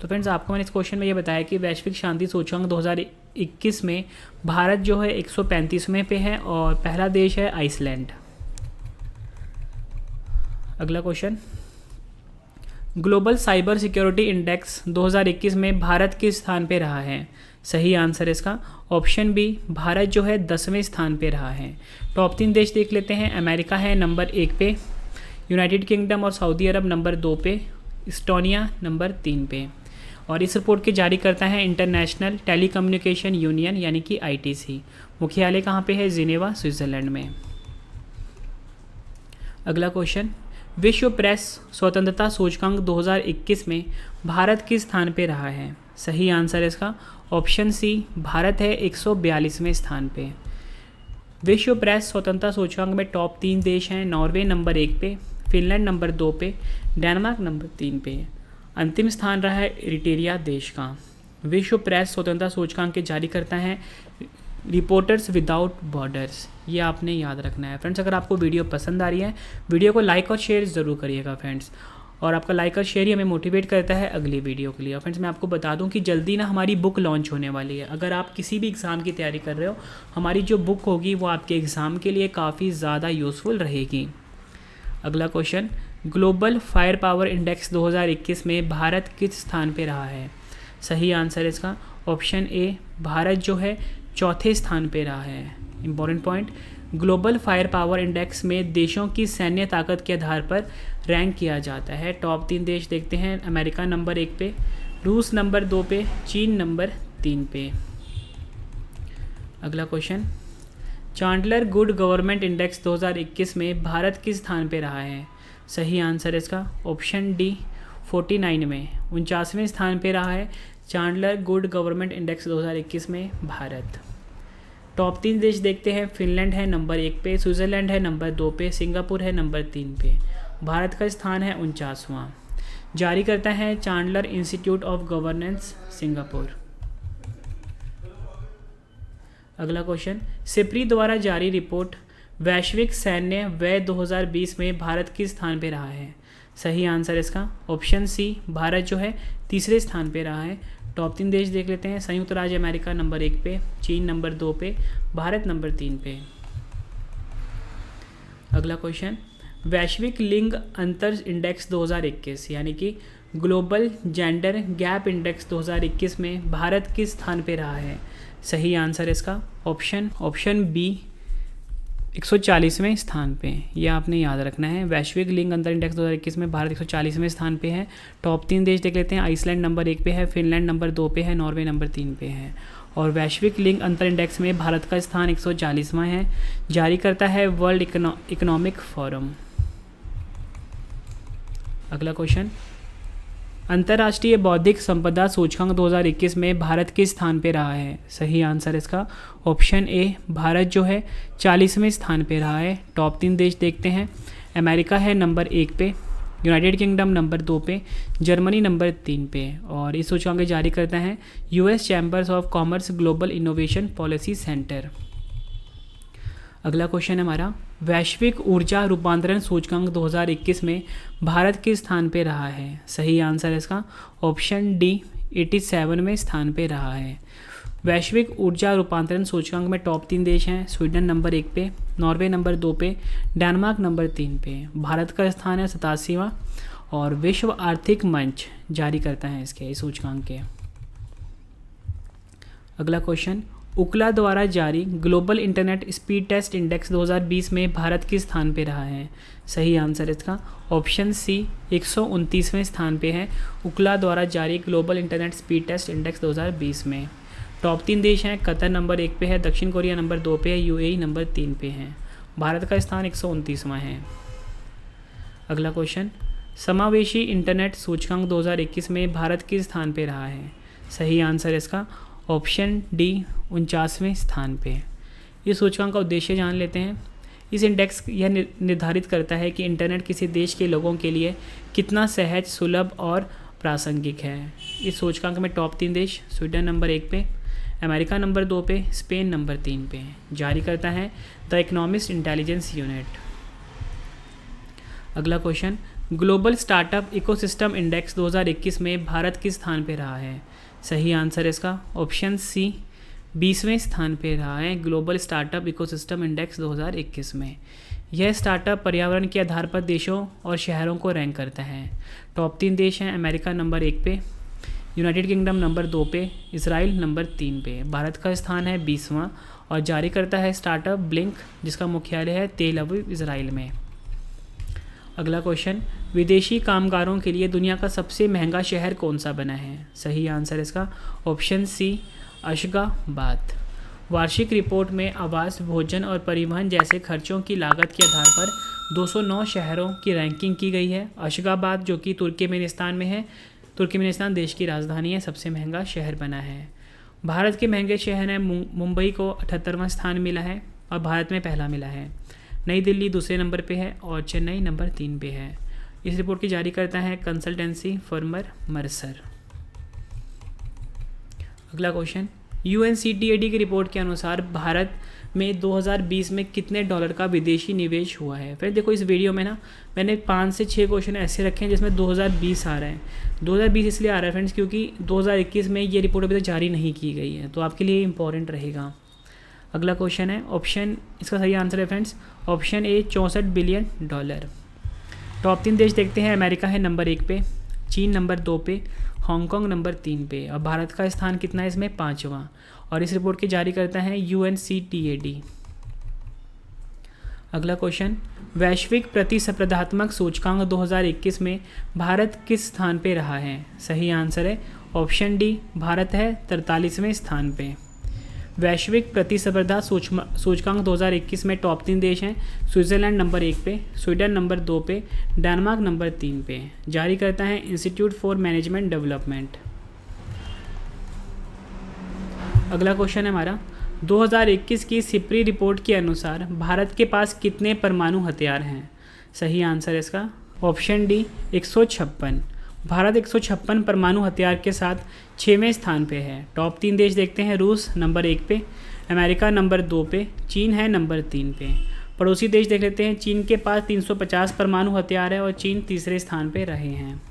तो फ्रेंड्स आपको मैंने इस क्वेश्चन में ये बताया कि वैश्विक शांति सूचकांक 2021 में भारत जो है 135वें पे है और पहला देश है आइसलैंड। अगला question, global cyber security index 2021 में भारत किस स्थान पे रहा है? सही आंसर इसका ऑप्शन बी भारत जो है 10वें स्थान पे रहा है। टॉप 3 देश देख लेते हैं। अमेरिका है नंबर 1 पे, यूनाइटेड किंगडम और सऊदी अरब नंबर 2 पे, इस्टोनिया नंबर 3 पे। और इस रिपोर्ट के जारी करता है इंटरनेशनल टेलीकम्युनिकेशन यूनियन यानी कि ITC। मुख्यालय कहाँ पे है? जिनेवा स्विट्ज़रलैंड में। अगला क्वेश्चन, विश्व प्रेस स्वतंत्रता सूचकांक 2021 में भारत किस स्थान पे रहा है? सही आंसर इसका ऑप्शन सी भारत है 142वें स्थान पे। विश्व प्रेस स्वतंत्रता सूचकांक में टॉप 3 देश हैं। नॉर्वे नंबर 1 पे, फिनलैंड नंबर 2 पे, डेनमार्क नंबर 3 पे। अंतिम स्थान रहा है इरिट्रिया देश का। विश्व प्रेस स्वतंत्रता सूचकांक के जारी करता है रिपोर्टर्स विदाउट बॉर्डर्स। ये आपने याद रखना है। फ्रेंड्स अगर आपको वीडियो पसंद आ रही है वीडियो को लाइक और शेयर ज़रूर करिएगा फ्रेंड्स, और आपका लाइक और शेयर ही हमें मोटिवेट करता है अगली वीडियो के लिए। और फ्रेंड्स मैं आपको बता दूं कि जल्दी ना हमारी बुक लॉन्च होने वाली है। अगर आप किसी भी एग्ज़ाम की तैयारी कर रहे हो, हमारी जो बुक होगी वो आपके एग्ज़ाम के लिए काफ़ी ज़्यादा यूज़फुल रहेगी। अगला question, global fire power index 2021 में भारत किस स्थान पे रहा है? सही आंसर इसका ऑप्शन ए भारत जो है 4थे स्थान पे रहा है। Important point, global fire power index में देशों की सैन्य ताकत के आधार पर रैंक किया जाता है। टॉप 3 देश देखते हैं। अमेरिका नंबर 1 पे, रूस नंबर 2 पे, चीन नंबर 3 पे। अगला question, Chandler good government index 2021 में भारत किस स्थान पे रहा है? सही आंसर इसका ऑप्शन डी 49 में 49वें स्थान पे रहा है। चांडलर गुड गवर्नमेंट इंडेक्स 2021 में भारत। टॉप 3 देश देखते हैं। फिनलैंड है नंबर 1 पे, स्विट्ज़रलैंड है नंबर 2 पे, सिंगापुर है नंबर 3 पे। भारत का स्थान है 49वां। जारी करता है Chandler institute of governance Singapore. अगला क्वेश्चन, सिप्री द्वारा जारी रिपोर्ट वैश्विक सैन्य व्यय 2020 में भारत किस स्थान पे रहा है? सही आंसर इसका ऑप्शन सी, भारत जो है तीसरे स्थान पे रहा है। टॉप 3 देश देख लेते हैं। संयुक्त राज्य अमेरिका नंबर 1 पे, चीन नंबर 2 पे, भारत नंबर 3 पे। अगला क्वेश्चन, वैश्विक लिंग अंतर इंडेक्स 2021 यानी कि ग्लोबल जेंडर गैप इंडेक्स 2021 में भारत किस स्थान पे रहा है? सही आंसर इसका ऑप्शन बी 140वें स्थान पे। यह आपने याद रखना है। वैश्विक लिंग अंतर इंडेक्स 2021 में भारत 140वें स्थान पे है। टॉप 3 देश देख लेते हैं। आइसलैंड नंबर 1 पे है, फिनलैंड नंबर 2 पे है, नॉर्वे नंबर 3 पे है। और वैश्विक लिंग अंतर इंडेक्स में भारत का स्थान 140वां है। जारी करता है वर्ल्ड इकोनॉमिक फोरम। अगला क्वेश्चन, अंतर्राष्ट्रीय बौद्धिक संपदा सूचकांक 2021 में भारत किस स्थान पे रहा है? सही आंसर इसका ऑप्शन ए, भारत जो है 40वें स्थान पे रहा है। टॉप 3 देश देखते हैं। अमेरिका है नंबर 1 पे, यूनाइटेड किंगडम नंबर 2 पे, जर्मनी नंबर 3 पे। और इस सूचकांक जारी करता है US chambers of commerce global innovation policy centre. अगला क्वेश्चन है हमारा, वैश्विक ऊर्जा रूपांतरण सूचकांक 2021 में भारत किस स्थान पे रहा है? सही आंसर इसका ऑप्शन डी 87वें स्थान पे रहा है। वैश्विक ऊर्जा रूपांतरण सूचकांक में टॉप 3 देश हैं। स्वीडन नंबर 1 पे, नॉर्वे नंबर 2 पे, डेनमार्क नंबर 3 पे। भारत का स्थान है 87वां। और विश्व आर्थिक मंच जारी करता है इसके इस सूचकांक के। अगला क्वेश्चन, उकला द्वारा जारी global internet speed test index 2020 में भारत किस स्थान पे रहा है? सही आंसर इसका ऑप्शन सी 129वें स्थान पे है। उकला द्वारा जारी global internet speed test index 2020 में टॉप 3 देश हैं। कतर नंबर 1 पे है, दक्षिण कोरिया नंबर 2 पे है, यूएई नंबर 3 पे है। भारत का स्थान 129वां है। अगला क्वेश्चन, समावेशी इंटरनेट सूचकांक 2021 में भारत किस स्थान पे रहा है? सही आंसर इसका ऑप्शन डी 49वें स्थान पे। इस सूचकांक का उद्देश्य जान लेते हैं। इस इंडेक्स यह निर्धारित करता है कि इंटरनेट किसी देश के लोगों के लिए कितना सहज, सुलभ और प्रासंगिक है। इस सूचकांक में टॉप 3 देश, स्वीडन नंबर 1 पे, अमेरिका नंबर 2 पे, स्पेन नंबर 3 पे। जारी करता है द इकोनॉमिस्ट इंटेलिजेंस यूनिट। अगला question, global startup ecosystem index 2021 में भारत किस स्थान पे रहा है? सही आंसर इसका ऑप्शन सी 20वें स्थान पे रहा है। ग्लोबल स्टार्टअप इकोसिस्टम इंडेक्स 2021 में यह स्टार्टअप पर्यावरण के आधार पर देशों और शहरों को रैंक करता है। टॉप 3 देश हैं। अमेरिका नंबर 1 पे, यूनाइटेड किंगडम नंबर 2 पे, इसराइल नंबर 3 पे। भारत का स्थान है 20वां। और जारी करता है स्टार्टअप ब्लिंक, जिसका मुख्यालय है तेल अवीव, इसराइल में। अगला क्वेश्चन, विदेशी कामगारों के लिए दुनिया का सबसे महंगा शहर कौन सा बना है? सही आंसर इसका ऑप्शन सी अशगाबाद। वार्षिक रिपोर्ट में आवास, भोजन और परिवहन जैसे खर्चों की लागत के आधार पर 209 शहरों की रैंकिंग की गई है। अशगाबाद जो कि तुर्कमेनिस्तान में है, तुर्कमेनिस्तान देश की राजधानी है, सबसे महंगा शहर बना है। भारत के महंगे शहर हैं मुंबई को 78वां स्थान मिला है और भारत में पहला मिला है। नई दिल्ली दूसरे नंबर पे है और चेन्नई नंबर 3 पे है। इस रिपोर्ट की जारी करता है कंसल्टेंसी फर्म मर्सर। अगला क्वेश्चन, UNCTAD की रिपोर्ट के अनुसार भारत में 2020 में कितने डॉलर का विदेशी निवेश हुआ है? फिर देखो इस वीडियो में ना मैंने 5 से 6 क्वेश्चन ऐसे रखे हैं जिसमें 2020 आ रहा है। 2020 इसलिए आ रहा है फ्रेंड्स क्योंकि 2021 में ये रिपोर्ट अभी तक जारी नहीं की गई है, तो आपके लिए इंपॉर्टेंट रहेगा। अगला क्वेश्चन है ऑप्शन, इसका सही आंसर है friends option A 64 billion dollar. Top 3 देश देखते हैं। अमेरिका है नंबर 1 पे, चीन नंबर 2 पे, हांगकांग नंबर 3 पे। और भारत का स्थान कितना है इसमें? 5वां। और इस रिपोर्ट की जारी करता है UNCTAD। अगला क्वेश्चन, वैश्विक प्रतिस्पर्धात्मक सूचकांक 2021 में भारत किस स्थान पे रहा है? सही आंसर है ऑप्शन डी, भारत है 43वें स्थान पे। वैश्विक प्रतिस्पर्धा सूचकांक 2021 में टॉप 3 देश हैं। स्विट्ज़रलैंड नंबर 1 पे, स्वीडन नंबर 2 पे, डेनमार्क नंबर 3 पे। जारी करता है इंस्टीट्यूट फॉर मैनेजमेंट डेवलपमेंट। अगला क्वेश्चन है हमारा, 2021 की सिप्री रिपोर्ट के अनुसार भारत के पास कितने परमाणु हथियार हैं? सही आंसर इसका ऑप्शन डी 156। भारत 156 परमाणु हथियार के साथ 6वें स्थान पे है। टॉप 3 देश देखते हैं। रूस नंबर 1 पे, अमेरिका नंबर 2 पे, चीन है नंबर 3 पे। पड़ोसी देश देख लेते हैं। चीन के पास 350 परमाणु हथियार है और चीन तीसरे स्थान पे रहे हैं।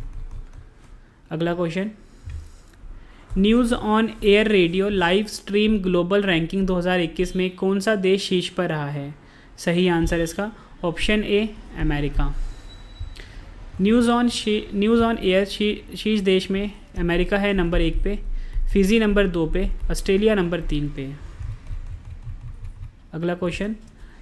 अगला question, news on air radio live stream global ranking 2021 में कौन सा देश शीर्ष पर रहा है? सही आंसर इसका option A America. News on air शीर्ष देश में अमेरिका है नंबर 1 पे, फिजी नंबर 2 पे, ऑस्ट्रेलिया नंबर 3 पे। अगला क्वेश्चन,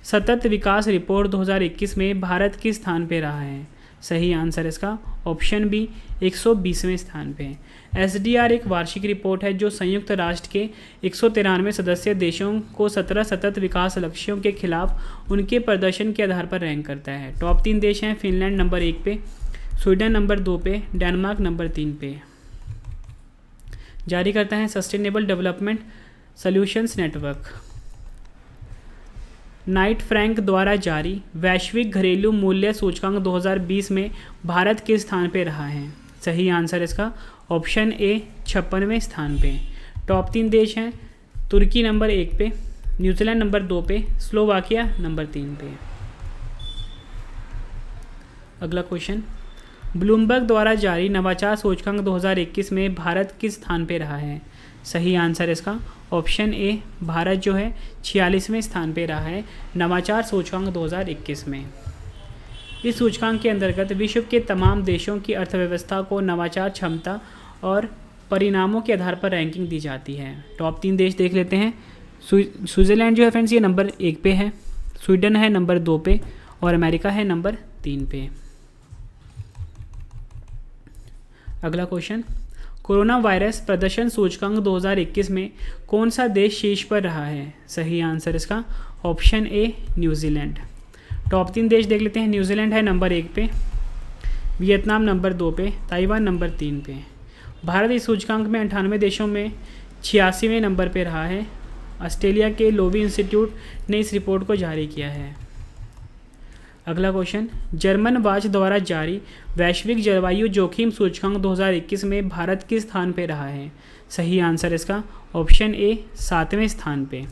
सतत विकास रिपोर्ट 2021 में भारत किस स्थान पे रहा है? सही आंसर इसका ऑप्शन बी 120वें स्थान पे। SDR एक वार्षिक रिपोर्ट है जो संयुक्त राष्ट्र के 193 सदस्य देशों को 17 सतत विकास लक्ष्यों के खिलाफ उनके प्रदर्शन के आधार पर रैंक करता है। टॉप 3 देश हैं फिनलैंड नंबर 1 पे, स्वीडन नंबर 2 पे, डेनमार्क नंबर 3 पे। जारी करता है sustainable development solutions network. Knight Frank द्वारा जारी वैश्विक घरेलू मूल्य सूचकांक 2020 में भारत किस स्थान पे रहा है? सही आंसर इसका ऑप्शन ए 56वें स्थान पे। टॉप 3 देश हैं तुर्की नंबर 1 पे, न्यूजीलैंड नंबर 2 पे, स्लोवाकिया नंबर 3 पे। अगला क्वेश्चन, ब्लूमबर्ग द्वारा जारी नवाचार सूचकांक 2021 में भारत किस स्थान पे रहा है? सही आंसर इसका ऑप्शन ए भारत जो है 46वें स्थान पे रहा है नवाचार सूचकांक 2021 में। इस सूचकांक के अंतर्गत विश्व के तमाम देशों की अर्थव्यवस्था को नवाचार क्षमता और परिणामों के आधार पर रैंकिंग दी जाती है। टॉप 3 देश देख लेते हैं। स्विट्ज़रलैंड जो है फ्रेंड्स ये नंबर 1 पे है, स्वीडन है नंबर 2 पे और अमेरिका है नंबर 3 पे। अगला क्वेश्चन, कोरोना वायरस प्रदर्शन सूचकांक 2021 में कौन सा देश शीर्ष पर रहा है? सही आंसर इसका ऑप्शन ए न्यूजीलैंड। टॉप 3 देश देख लेते हैं। न्यूजीलैंड है नंबर 1 पे, वियतनाम नंबर 2 पे, ताइवान नंबर 3 पे। भारत इस सूचकांक में 98 देशों में 86वें नंबर पे रहा है। ऑस्ट्रेलिया के लोवी इंस्टीट्यूट ने इस रिपोर्ट को जारी किया है। अगला क्वेश्चन, जर्मन वाच द्वारा जारी वैश्विक जलवायु जोखिम सूचकांक 2021 में भारत किस स्थान पे रहा है? सही आंसर इसका ऑप्शन ए 7वें स्थान पे।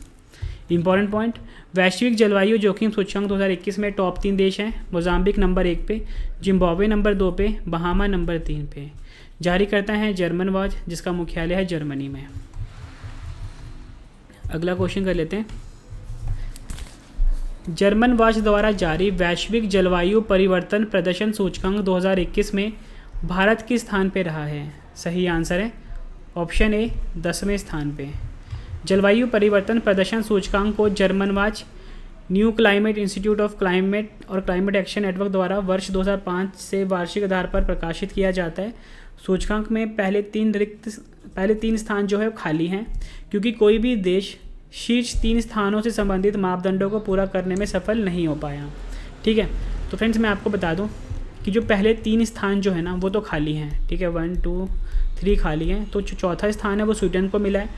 इंपॉर्टेंट पॉइंट, वैश्विक जलवायु जोखिम सूचकांक 2021 में टॉप 3 देश हैं। मोजाम्बिक नंबर 1 पे, जिम्बाब्वे नंबर 2 पे, बहामा नंबर 3 पे। जारी करता है जर्मन वाच जिसका मुख्यालय है जर्मनी में। अगला क्वेश्चन कर लेते हैं। जर्मन वाच द्वारा जारी वैश्विक जलवायु परिवर्तन प्रदर्शन सूचकांक 2021 में भारत किस स्थान पे रहा है? सही आंसर है ऑप्शन ए 10वें स्थान पे। जलवायु परिवर्तन प्रदर्शन सूचकांक को German watch, new climate institute of climate और क्लाइमेट एक्शन नेटवर्क द्वारा वर्ष 2005 से वार्षिक आधार पर प्रकाशित किया जाता है। सूचकांक में पहले 3 स्थान जो है खाली हैं क्योंकि कोई भी देश शीर्ष 3 स्थानों से संबंधित मापदंडों को पूरा करने में सफल नहीं हो पाया। ठीक है, तो फ्रेंड्स मैं आपको बता दूं कि जो पहले 3 स्थान जो है ना वो तो खाली हैं। ठीक है, 1 2 3 खाली हैं। तो जो चौथा स्थान है वो स्वीडन को मिला है,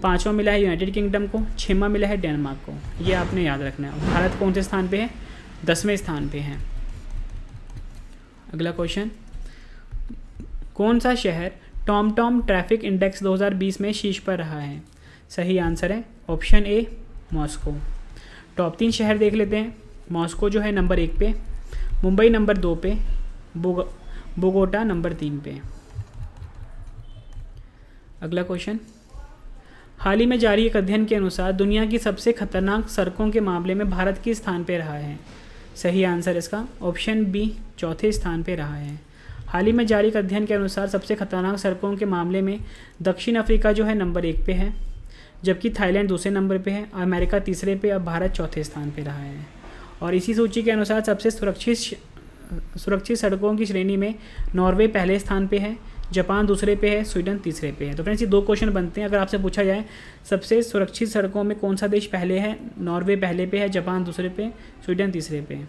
5वां मिला है यूनाइटेड किंगडम को, 6वां मिला है डेनमार्क को। ये आपने याद रखना है। भारत कौन से स्थान पे है? 10वें स्थान पे है। अगला क्वेश्चन, कौन सा शहर टॉम ट्रैफिक इंडेक्स 2020 में शीर्ष पर रहा है? सही आंसर है ऑप्शन ए मॉस्को। टॉप 3 शहर देख लेते हैं। मॉस्को जो है नंबर 1 पे, मुंबई नंबर 2 पे, बोगोटा नंबर 3 पे। अगला क्वेश्चन, हाल ही में जारी एक अध्ययन के अनुसार दुनिया की सबसे खतरनाक सड़कों के मामले में भारत किस स्थान पे रहा है? सही आंसर इसका ऑप्शन बी 4थे स्थान पे रहा है। हाल ही में जारी एक अध्ययन के अनुसार सबसे खतरनाक सड़कों के मामले में दक्षिण अफ्रीका जो है नंबर 1 पे है, जबकि थाईलैंड दूसरे नंबर पे है, अमेरिका तीसरे पे और भारत चौथे स्थान पे रहा है। और इसी सूची के अनुसार सबसे सुरक्षित सड़कों की श्रेणी में नॉर्वे पहले स्थान पे है, जापान दूसरे पे है, स्वीडन तीसरे पे है। तो फ्रेंड्स ये 2 क्वेश्चन बनते हैं। अगर आपसे पूछा जाए सबसे सुरक्षित सड़कों में कौन सा देश पहले है, नॉर्वे पहले पे है, जापान दूसरे पे, स्वीडन तीसरे पे।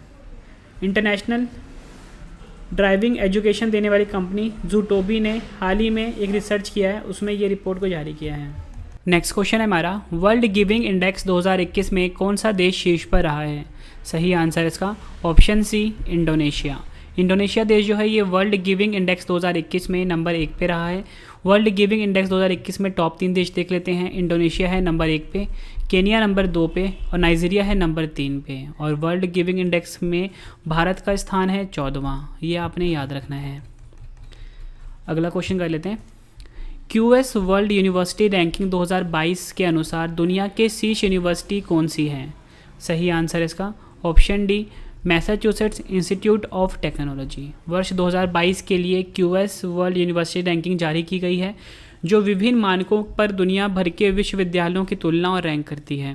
इंटरनेशनल ड्राइविंग एजुकेशन देने वाली कंपनी ज़ूटोबी ने हाल ही में एक रिसर्च किया है, उसमें ये रिपोर्ट को जारी किया है। नेक्स्ट क्वेश्चन है हमारा, वर्ल्ड गिविंग इंडेक्स 2021 में कौन सा देश शीर्ष पर रहा है? सही आंसर इसका ऑप्शन सी इंडोनेशिया। इंडोनेशिया देश जो है ये वर्ल्ड गिविंग इंडेक्स 2021 में नंबर 1 पे रहा है। वर्ल्ड गिविंग इंडेक्स 2021 में टॉप 3 देश देख लेते हैं। इंडोनेशिया है नंबर 1 पे, केनिया नंबर 2 पे और नाइजीरिया है नंबर 3 पे। और वर्ल्ड गिविंग इंडेक्स में भारत का स्थान है 14वां। ये आपने याद रखना है। अगला क्वेश्चन कर लेते हैं। क्यूएस वर्ल्ड यूनिवर्सिटी रैंकिंग 2022 के अनुसार दुनिया के शीर्ष यूनिवर्सिटी कौन सी है? सही आंसर इसका option D, Massachusetts institute of technology. वर्ष 2022 के लिए क्यूएस वर्ल्ड यूनिवर्सिटी रैंकिंग जारी की गई है, जो विभिन्न मानकों पर दुनिया भर के विश्वविद्यालयों की तुलना और रैंक करती है।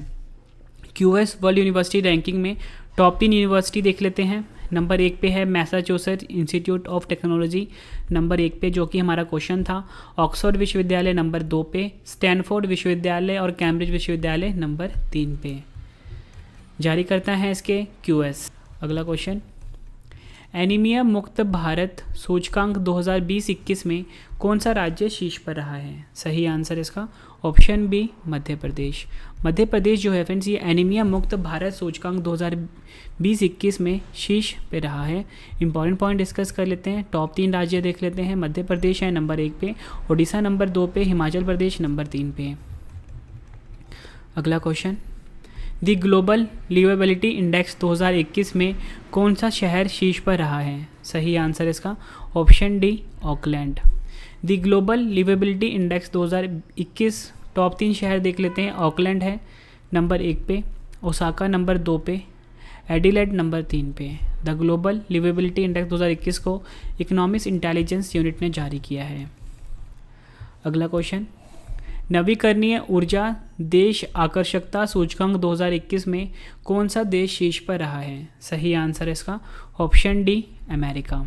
क्यूएस वर्ल्ड यूनिवर्सिटी रैंकिंग में टॉप 3 यूनिवर्सिटी देख लेते हैं। नंबर 1 पे है Massachusetts institute of technology, number 1 पे, जो कि हमारा क्वेश्चन था। ऑक्सफोर्ड विश्वविद्यालय नंबर 2 पे, स्टैनफोर्ड विश्वविद्यालय और कैम्ब्रिज विश्वविद्यालय नंबर 3 पे। जारी करता है इसके क्यूएस। अगला क्वेश्चन, एनीमिया मुक्त भारत सूचकांक 2020-21 में कौन सा राज्य शीर्ष पर रहा है? सही आंसर इसका ऑप्शन बी, मध्य प्रदेश। मध्य प्रदेश जो है फ्रेंड्स, ये एनीमिया मुक्त भारत सूचकांक 2020-21 में शीर्ष पे रहा है। इंपॉर्टेंट पॉइंट डिस्कस कर लेते हैं। टॉप 3 राज्य देख लेते हैं। मध्य प्रदेश है नंबर 1 पे, उड़ीसा नंबर 2 पे, हिमाचल प्रदेश नंबर 3 पे। अगला क्वेश्चन, दी ग्लोबल लिवेबिलिटी इंडेक्स 2021 में कौन सा शहर शीर्ष पर रहा है? सही आंसर इसका ऑप्शन डी, ऑकलैंड। दी ग्लोबल लिवेबिलिटी इंडेक्स 2021 टॉप 3 शहर देख लेते हैं। ऑकलैंड है नंबर 1 पे, ओसाका नंबर 2 पे, एडिलेड नंबर 3 पे। द ग्लोबल लिवेबिलिटी इंडेक्स 2021 को इकोनॉमिक्स इंटेलिजेंस यूनिट ने जारी किया है। अगला क्वेश्चन, नवीकरणीय ऊर्जा देश आकर्षकता सूचकांक 2021 में कौन सा देश शीर्ष पर रहा है? सही आंसर इसका ऑप्शन डी, अमेरिका।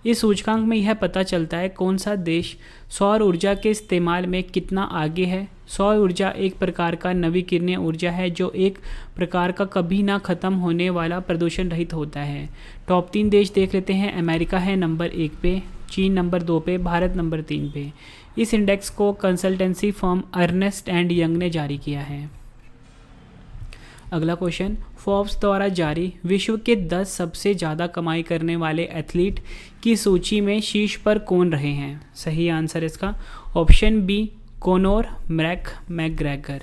इस सूचकांक में यह पता चलता है कौन सा देश सौर ऊर्जा के इस्तेमाल में कितना आगे है। सौर ऊर्जा एक प्रकार का नवीकरणीय ऊर्जा है जो एक प्रकार का कभी ना ख़त्म होने वाला प्रदूषण रहित होता है। टॉप 3 देश देख लेते हैं। अमेरिका है नंबर 1 पे, चीन नंबर 2 पे, भारत नंबर 3 पे। इस इंडेक्स को consultancy firm Ernst and Young ने जारी किया है। अगला क्वेश्चन, फोर्ब्स द्वारा जारी विश्व के 10 सबसे ज़्यादा कमाई करने वाले एथलीट की सूची में शीर्ष पर कौन रहे हैं? सही आंसर इसका ऑप्शन बी, कोनोर मैकग्रेगर।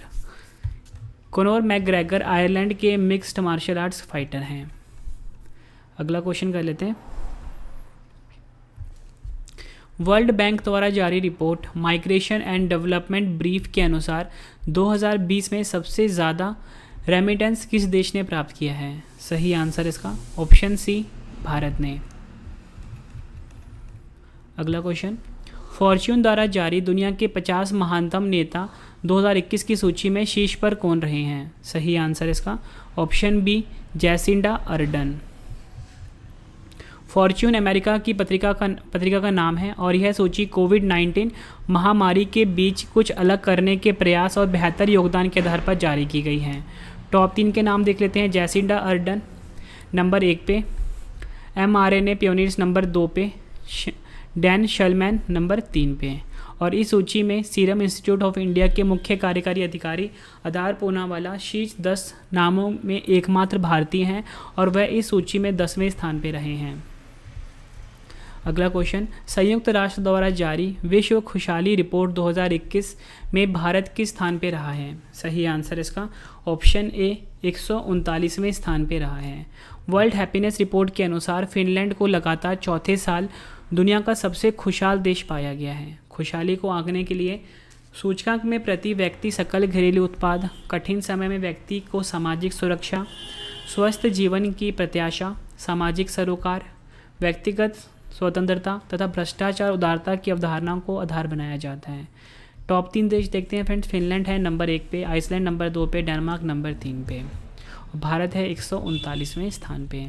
कोनोर मैकग्रेगर आयरलैंड के मिक्स्ड मार्शल आर्ट्स फाइटर हैं। अगला क्वेश्चन कर लेते हैं। वर्ल्ड बैंक द्वारा जारी report migration and development brief के अनुसार 2020 में सबसे ज़्यादा रेमिटेंस किस देश ने प्राप्त किया है? सही आंसर इसका ऑप्शन सी, भारत ने। अगला क्वेश्चन, फॉर्च्यून द्वारा जारी दुनिया के 50 महानतम नेता 2021 की सूची में शीर्ष पर कौन रहे हैं? सही आंसर इसका option B, Jacinda Ardern. Fortune America की पत्रिका का नाम है और यह सूची कोविड-19 महामारी के बीच कुछ अलग करने के प्रयास और बेहतर योगदान के आधार पर जारी की गई है। टॉप 3 के नाम देख लेते हैं। जैसिंडा अर्डन नंबर 1 पे, mRNA पियोनियर्स नंबर 2 पे, डैन शलमैन नंबर 3 पे। और इस सूची में सीरम इंस्टीट्यूट ऑफ इंडिया के मुख्य कार्यकारी अधिकारी आधार पूनावाला शीर्ष 10 नामों में एकमात्र भारतीय हैं और वह इस सूची में 10वें स्थान पर रहे हैं। अगला क्वेश्चन, संयुक्त राष्ट्र द्वारा जारी विश्व खुशहाली रिपोर्ट 2021 में भारत किस स्थान पे रहा है? सही आंसर इसका ऑप्शन ए, 139वें स्थान पे रहा है। वर्ल्ड हैप्पीनेस रिपोर्ट के अनुसार फिनलैंड को लगातार चौथे साल दुनिया का सबसे खुशहाल देश पाया गया है। खुशहाली को आंकने के लिए सूचकांक में प्रति व्यक्ति सकल घरेलू उत्पाद, कठिन समय में व्यक्ति को सामाजिक सुरक्षा, स्वस्थ जीवन की प्रत्याशा, सामाजिक सरोकार, व्यक्तिगत स्वतंत्रता तथा भ्रष्टाचार उदारता की अवधारणा को आधार बनाया जाता है। टॉप 3 देश देखते हैं फ्रेंड्स। फिनलैंड है नंबर 1 पे, आइसलैंड नंबर 2 पे, डेनमार्क नंबर 3 पे और भारत है 139वें स्थान पे।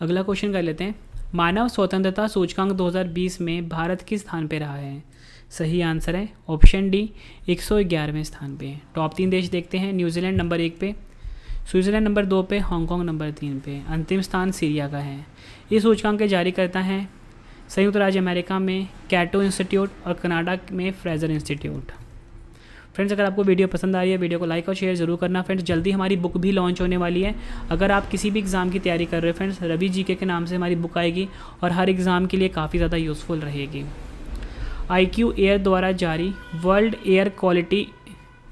अगला क्वेश्चन कर लेते हैं। मानव स्वतंत्रता सूचकांक 2020 में भारत किस स्थान पे रहा है? सही आंसर है ऑप्शन डी, 111वें स्थान पे। टॉप 3 देश देखते हैं। न्यूजीलैंड नंबर 1 पे, स्विट्ज़रलैंड नंबर 2 पे, हांगकांग नंबर 3 पे। अंतिम स्थान सीरिया का है। ये सूचकांक के जारी करता है संयुक्त राज्य अमेरिका में कैटो इंस्टीट्यूट और कनाडा में फ्रेजर इंस्टीट्यूट। फ्रेंड्स, अगर आपको वीडियो पसंद आ रही है, वीडियो को लाइक और शेयर जरूर करना। फ्रेंड्स, जल्दी हमारी बुक भी लॉन्च होने वाली है। अगर आप किसी भी एग्ज़ाम की तैयारी कर रहे हो फ्रेंड्स, रवि जीके के नाम से हमारी बुक आएगी और हर एग्ज़ाम के लिए काफ़ी ज़्यादा यूज़फुल रहेगी। IQ एयर द्वारा जारी वर्ल्ड एयर क्वालिटी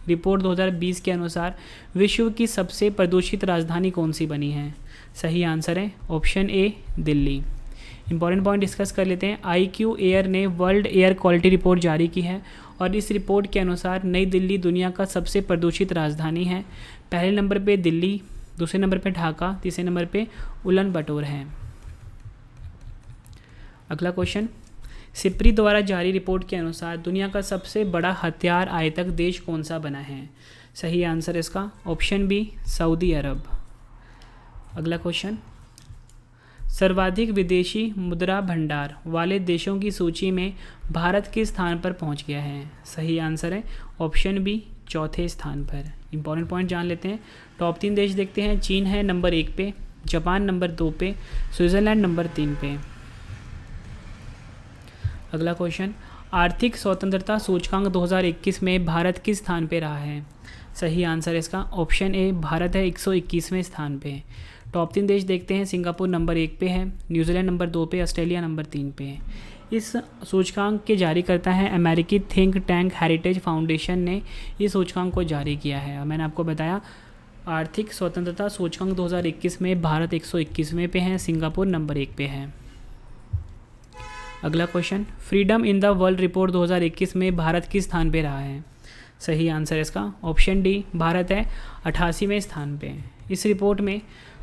रिपोर्ट 2020 के अनुसार विश्व की सबसे प्रदूषित राजधानी कौन सी बनी है? सही आंसर है option A Delhi. Important point discuss कर लेते हैं। IQ एयर ने वर्ल्ड एयर क्वालिटी रिपोर्ट जारी की है और इस रिपोर्ट के अनुसार नई दिल्ली दुनिया का सबसे प्रदूषित राजधानी है। पहले नंबर पे दिल्ली, दूसरे नंबर पे ढाका, तीसरे नंबर पे उलन-बटोर है। अगला क्वेश्चन, सिप्री द्वारा जारी रिपोर्ट के अनुसार दुनिया का सबसे बड़ा हथियार आयातक देश कौन सा बना है? सही आंसर इसका ऑप्शन बी सऊदी अरब। अगला क्वेश्चन, सर्वाधिक विदेशी मुद्रा भंडार वाले देशों की सूची में भारत किस स्थान पर पहुंच गया है? सही आंसर है ऑप्शन बी चौथे स्थान पर। इंपॉर्टेंट पॉइंट जान लेते हैं। टॉप 3 देश देखते हैं। चीन है नंबर 1 पे, जापान नंबर 2 पे, स्विट्ज़रलैंड नंबर 3 पे। अगला क्वेश्चन, आर्थिक स्वतंत्रता सूचकांक 2021 में भारत किस स्थान पे रहा है? सही आंसर इसका ऑप्शन ए भारत है 121वें स्थान पे। टॉप 3 देश देखते हैं। सिंगापुर नंबर 1 पे है, न्यूजीलैंड नंबर 2 पे, ऑस्ट्रेलिया नंबर 3 पे है। इस सूचकांक के जारी करता है अमेरिकी थिंक टैंक हेरिटेज फाउंडेशन ने इस सूचकांक को जारी किया है। और मैंने आपको बताया आर्थिक स्वतंत्रता सूचकांक 2021 में भारत 121वें पे है, सिंगापुर नंबर 1 पे है। अगला question, freedom in the world report 2021 में भारत किस स्थान पे रहा है? सही आंसर इसका ऑप्शन डी भारत है 88वें स्थान पे। इस रिपोर्ट में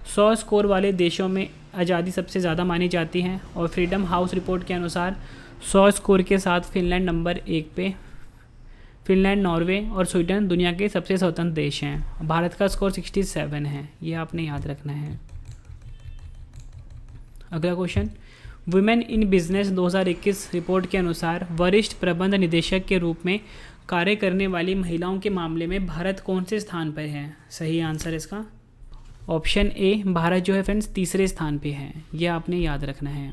100 स्कोर वाले देशों में आज़ादी सबसे ज़्यादा मानी जाती है और फ्रीडम हाउस रिपोर्ट के अनुसार 100 स्कोर के साथ फिनलैंड नंबर 1 पे। फिनलैंड, नॉर्वे और स्वीडन दुनिया के सबसे स्वतंत्र देश हैं। भारत का स्कोर 67 है, ये आपने याद रखना है। अगला question, women in business 2021 report के अनुसार वरिष्ठ प्रबंध निदेशक के रूप में कार्य करने वाली महिलाओं के मामले में भारत कौन से स्थान पर है? सही आंसर इसका ऑप्शन ए भारत जो है फ्रेंड्स 3रे स्थान पे है, यह आपने याद रखना है।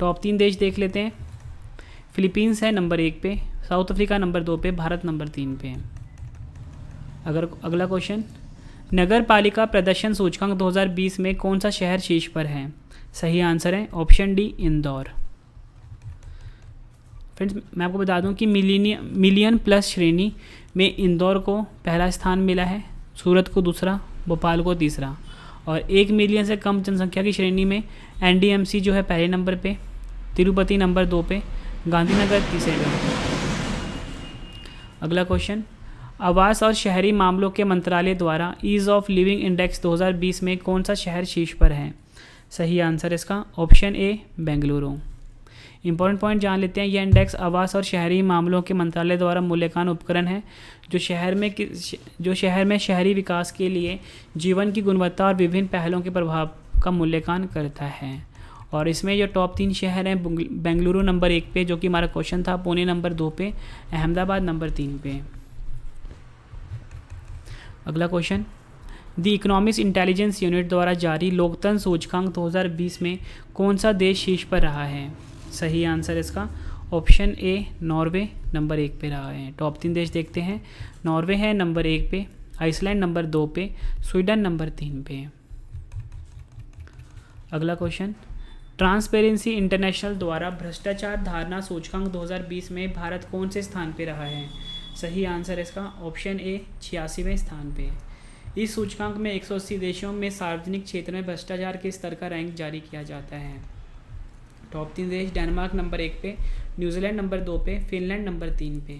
टॉप 3 देश देख लेते हैं। फिलीपींस है नंबर 1 पे, साउथ अफ्रीका नंबर 2 पे, भारत नंबर 3 पे। अगला क्वेश्चन, नगर पालिका प्रदर्शन सूचकांक 2020 में कौन सा शहर शीर्ष पर है? सही आंसर है ऑप्शन डी इंदौर। फ्रेंड्स मैं आपको बता दूं कि मिलियन प्लस श्रेणी में इंदौर को पहला स्थान मिला है, सूरत को दूसरा, भोपाल को तीसरा, और 1 मिलियन से कम जनसंख्या की श्रेणी में NDMC जो है पहले नंबर पे, तिरुपति नंबर 2 पे, गांधीनगर तीसरे पे। अगला क्वेश्चन, आवास और शहरी मामलों के मंत्रालय द्वारा ईज़ ऑफ लिविंग इंडेक्स 2020 में कौन सा शहर शीर्ष पर है? सही आंसर इसका ऑप्शन ए बेंगलुरु। इंपॉर्टेंट पॉइंट जान लेते हैं। यह इंडेक्स आवास और शहरी मामलों के मंत्रालय द्वारा मूल्यांकन उपकरण है जो शहर में शहरी विकास के लिए जीवन की गुणवत्ता और विभिन्न पहलों के प्रभाव का मूल्यांकन करता है। और इसमें जो टॉप 3 शहर हैं, बेंगलुरु नंबर 1 पे जो कि हमारा क्वेश्चन था, पुणे नंबर 2 पे, अहमदाबाद नंबर 3 पे। अगला question, the economics intelligence unit द्वारा जारी लोकतंत्र सूचकांक 2020 में कौन सा देश शीर्ष पर रहा है? सही आंसर इसका ऑप्शन ए नॉर्वे नंबर 1 पे रहा है। टॉप 3 देश देखते हैं। नॉर्वे है नंबर 1 पे, आइसलैंड नंबर 2 पे, स्वीडन नंबर 3 पे। अगला क्वेश्चन, ट्रांसपेरेंसी इंटरनेशनल द्वारा भ्रष्टाचार धारणा सूचकांक 2020 में भारत कौन से स्थान पे रहा है? सही आंसर इसका ऑप्शन ए 86वें स्थान पे। इस सूचकांक में 180 देशों में सार्वजनिक क्षेत्र में भ्रष्टाचार के स्तर का रैंक जारी किया जाता है। टॉप 3 देश, डेनमार्क नंबर 1 पे, न्यूजीलैंड नंबर 2 पे, फिनलैंड नंबर 3 पे।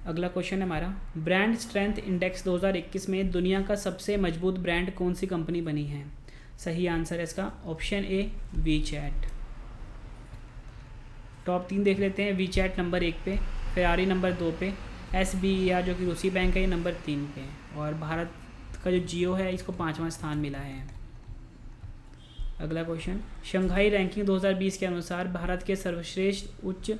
अगला क्वेश्चन है हमारा, ब्रांड स्ट्रेंथ इंडेक्स 2021 में दुनिया का सबसे मजबूत ब्रांड कौन सी कंपनी बनी है? सही आंसर इसका ऑप्शन ए वीचैट। टॉप 3 देख लेते हैं। वीचैट नंबर 1 पे, फेरारी नंबर 2 पे, SBER जो कि रूसी बैंक है ये नंबर 3 पे, और भारत का जो जियो है इसको 5वां स्थान मिला है। अगला क्वेश्चन, शंघाई रैंकिंग 2020 के अनुसार भारत के सर्वश्रेष्ठ उच्च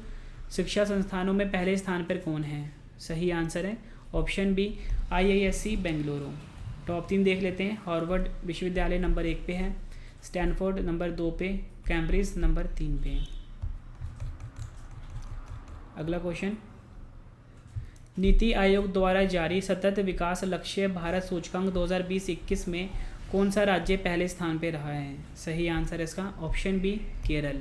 शिक्षा संस्थानों में पहले स्थान पर कौन है? सही आंसर है option B IISc Bengaluru. Top 3 देख लेते हैं। हार्वर्ड विश्वविद्यालय नंबर 1 पे है, स्टैनफोर्ड नंबर 2 पे, कैम्ब्रिज नंबर 3 पे। अगला क्वेश्चन, नीति आयोग द्वारा जारी सतत विकास लक्ष्य भारत सूचकांक 2020-21 में कौन सा राज्य पहले स्थान पर रहा है? सही आंसर इसका ऑप्शन बी केरल।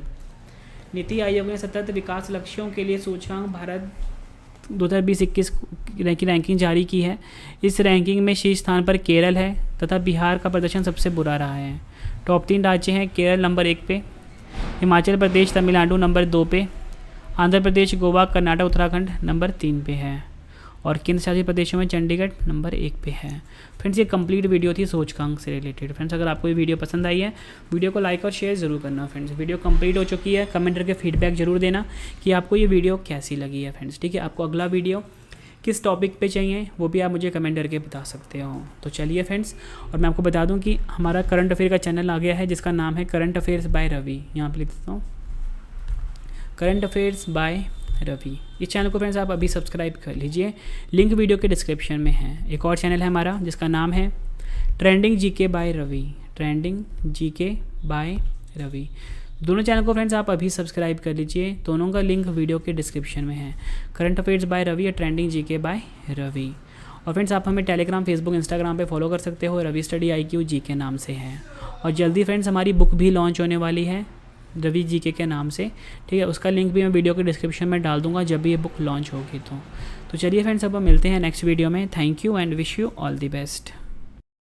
नीति आयोग ने सतत विकास लक्ष्यों के लिए सूचकांक भारत 2020-21 की रैंकिंग जारी की है। इस रैंकिंग में शीर्ष स्थान पर केरल है तथा बिहार का प्रदर्शन सबसे बुरा रहा है। टॉप 3 राज्य हैं, केरल नंबर 1 पे, हिमाचल प्रदेश तमिलनाडु नंबर 2 पे, आंध्र प्रदेश गोवा कर्नाटक उत्तराखंड नंबर 3 पे है और केंद्र शासित प्रदेशों में चंडीगढ़ नंबर 1 पे है। फ्रेंड्स ये कंप्लीट वीडियो थी सूचकांक से रिलेटेड। फ्रेंड्स अगर आपको ये वीडियो पसंद आई है, वीडियो को लाइक और शेयर ज़रूर करना। फ्रेंड्स वीडियो कंप्लीट हो चुकी है, कमेंट करके फीडबैक ज़रूर देना कि आपको ये वीडियो कैसी लगी है। फ्रेंड्स ठीक है, आपको अगला वीडियो किस टॉपिक पे चाहिए वो भी आप मुझे कमेंट करके बता सकते हो। तो चलिए फ्रेंड्स, और मैं आपको बता दूं कि हमारा करंट अफेयर का चैनल आ गया है जिसका नाम है करंट अफेयर्स बाय रवि। यहाँ पे लिख देता हूँ करंट अफेयर्स बाय रवि। इस चैनल को फ्रेंड्स आप अभी सब्सक्राइब कर लीजिए, लिंक वीडियो के डिस्क्रिप्शन में है। एक और चैनल है हमारा जिसका नाम है trending GK by Ravi, trending GK by Ravi. दोनों चैनल को फ्रेंड्स आप अभी सब्सक्राइब कर लीजिए, दोनों का लिंक वीडियो के डिस्क्रिप्शन में है। करंट अफेयर्स बाय रवि या ट्रेंडिंग जीके बाय रवि। और फ्रेंड्स आप हमें टेलीग्राम, फेसबुक, इंस्टाग्राम पे फॉलो कर सकते हो, रवि स्टडी IQ जी के नाम से है। और जल्दी फ्रेंड्स हमारी बुक भी लॉन्च होने वाली है रवि जीके के नाम से, ठीक है। उसका लिंक भी मैं वीडियो के डिस्क्रिप्शन में डाल दूंगा जब भी ये बुक लॉन्च होगी। तो चलिए फ्रेंड्स अब हम मिलते हैं नेक्स्ट वीडियो में। Thank you and wish you all the best.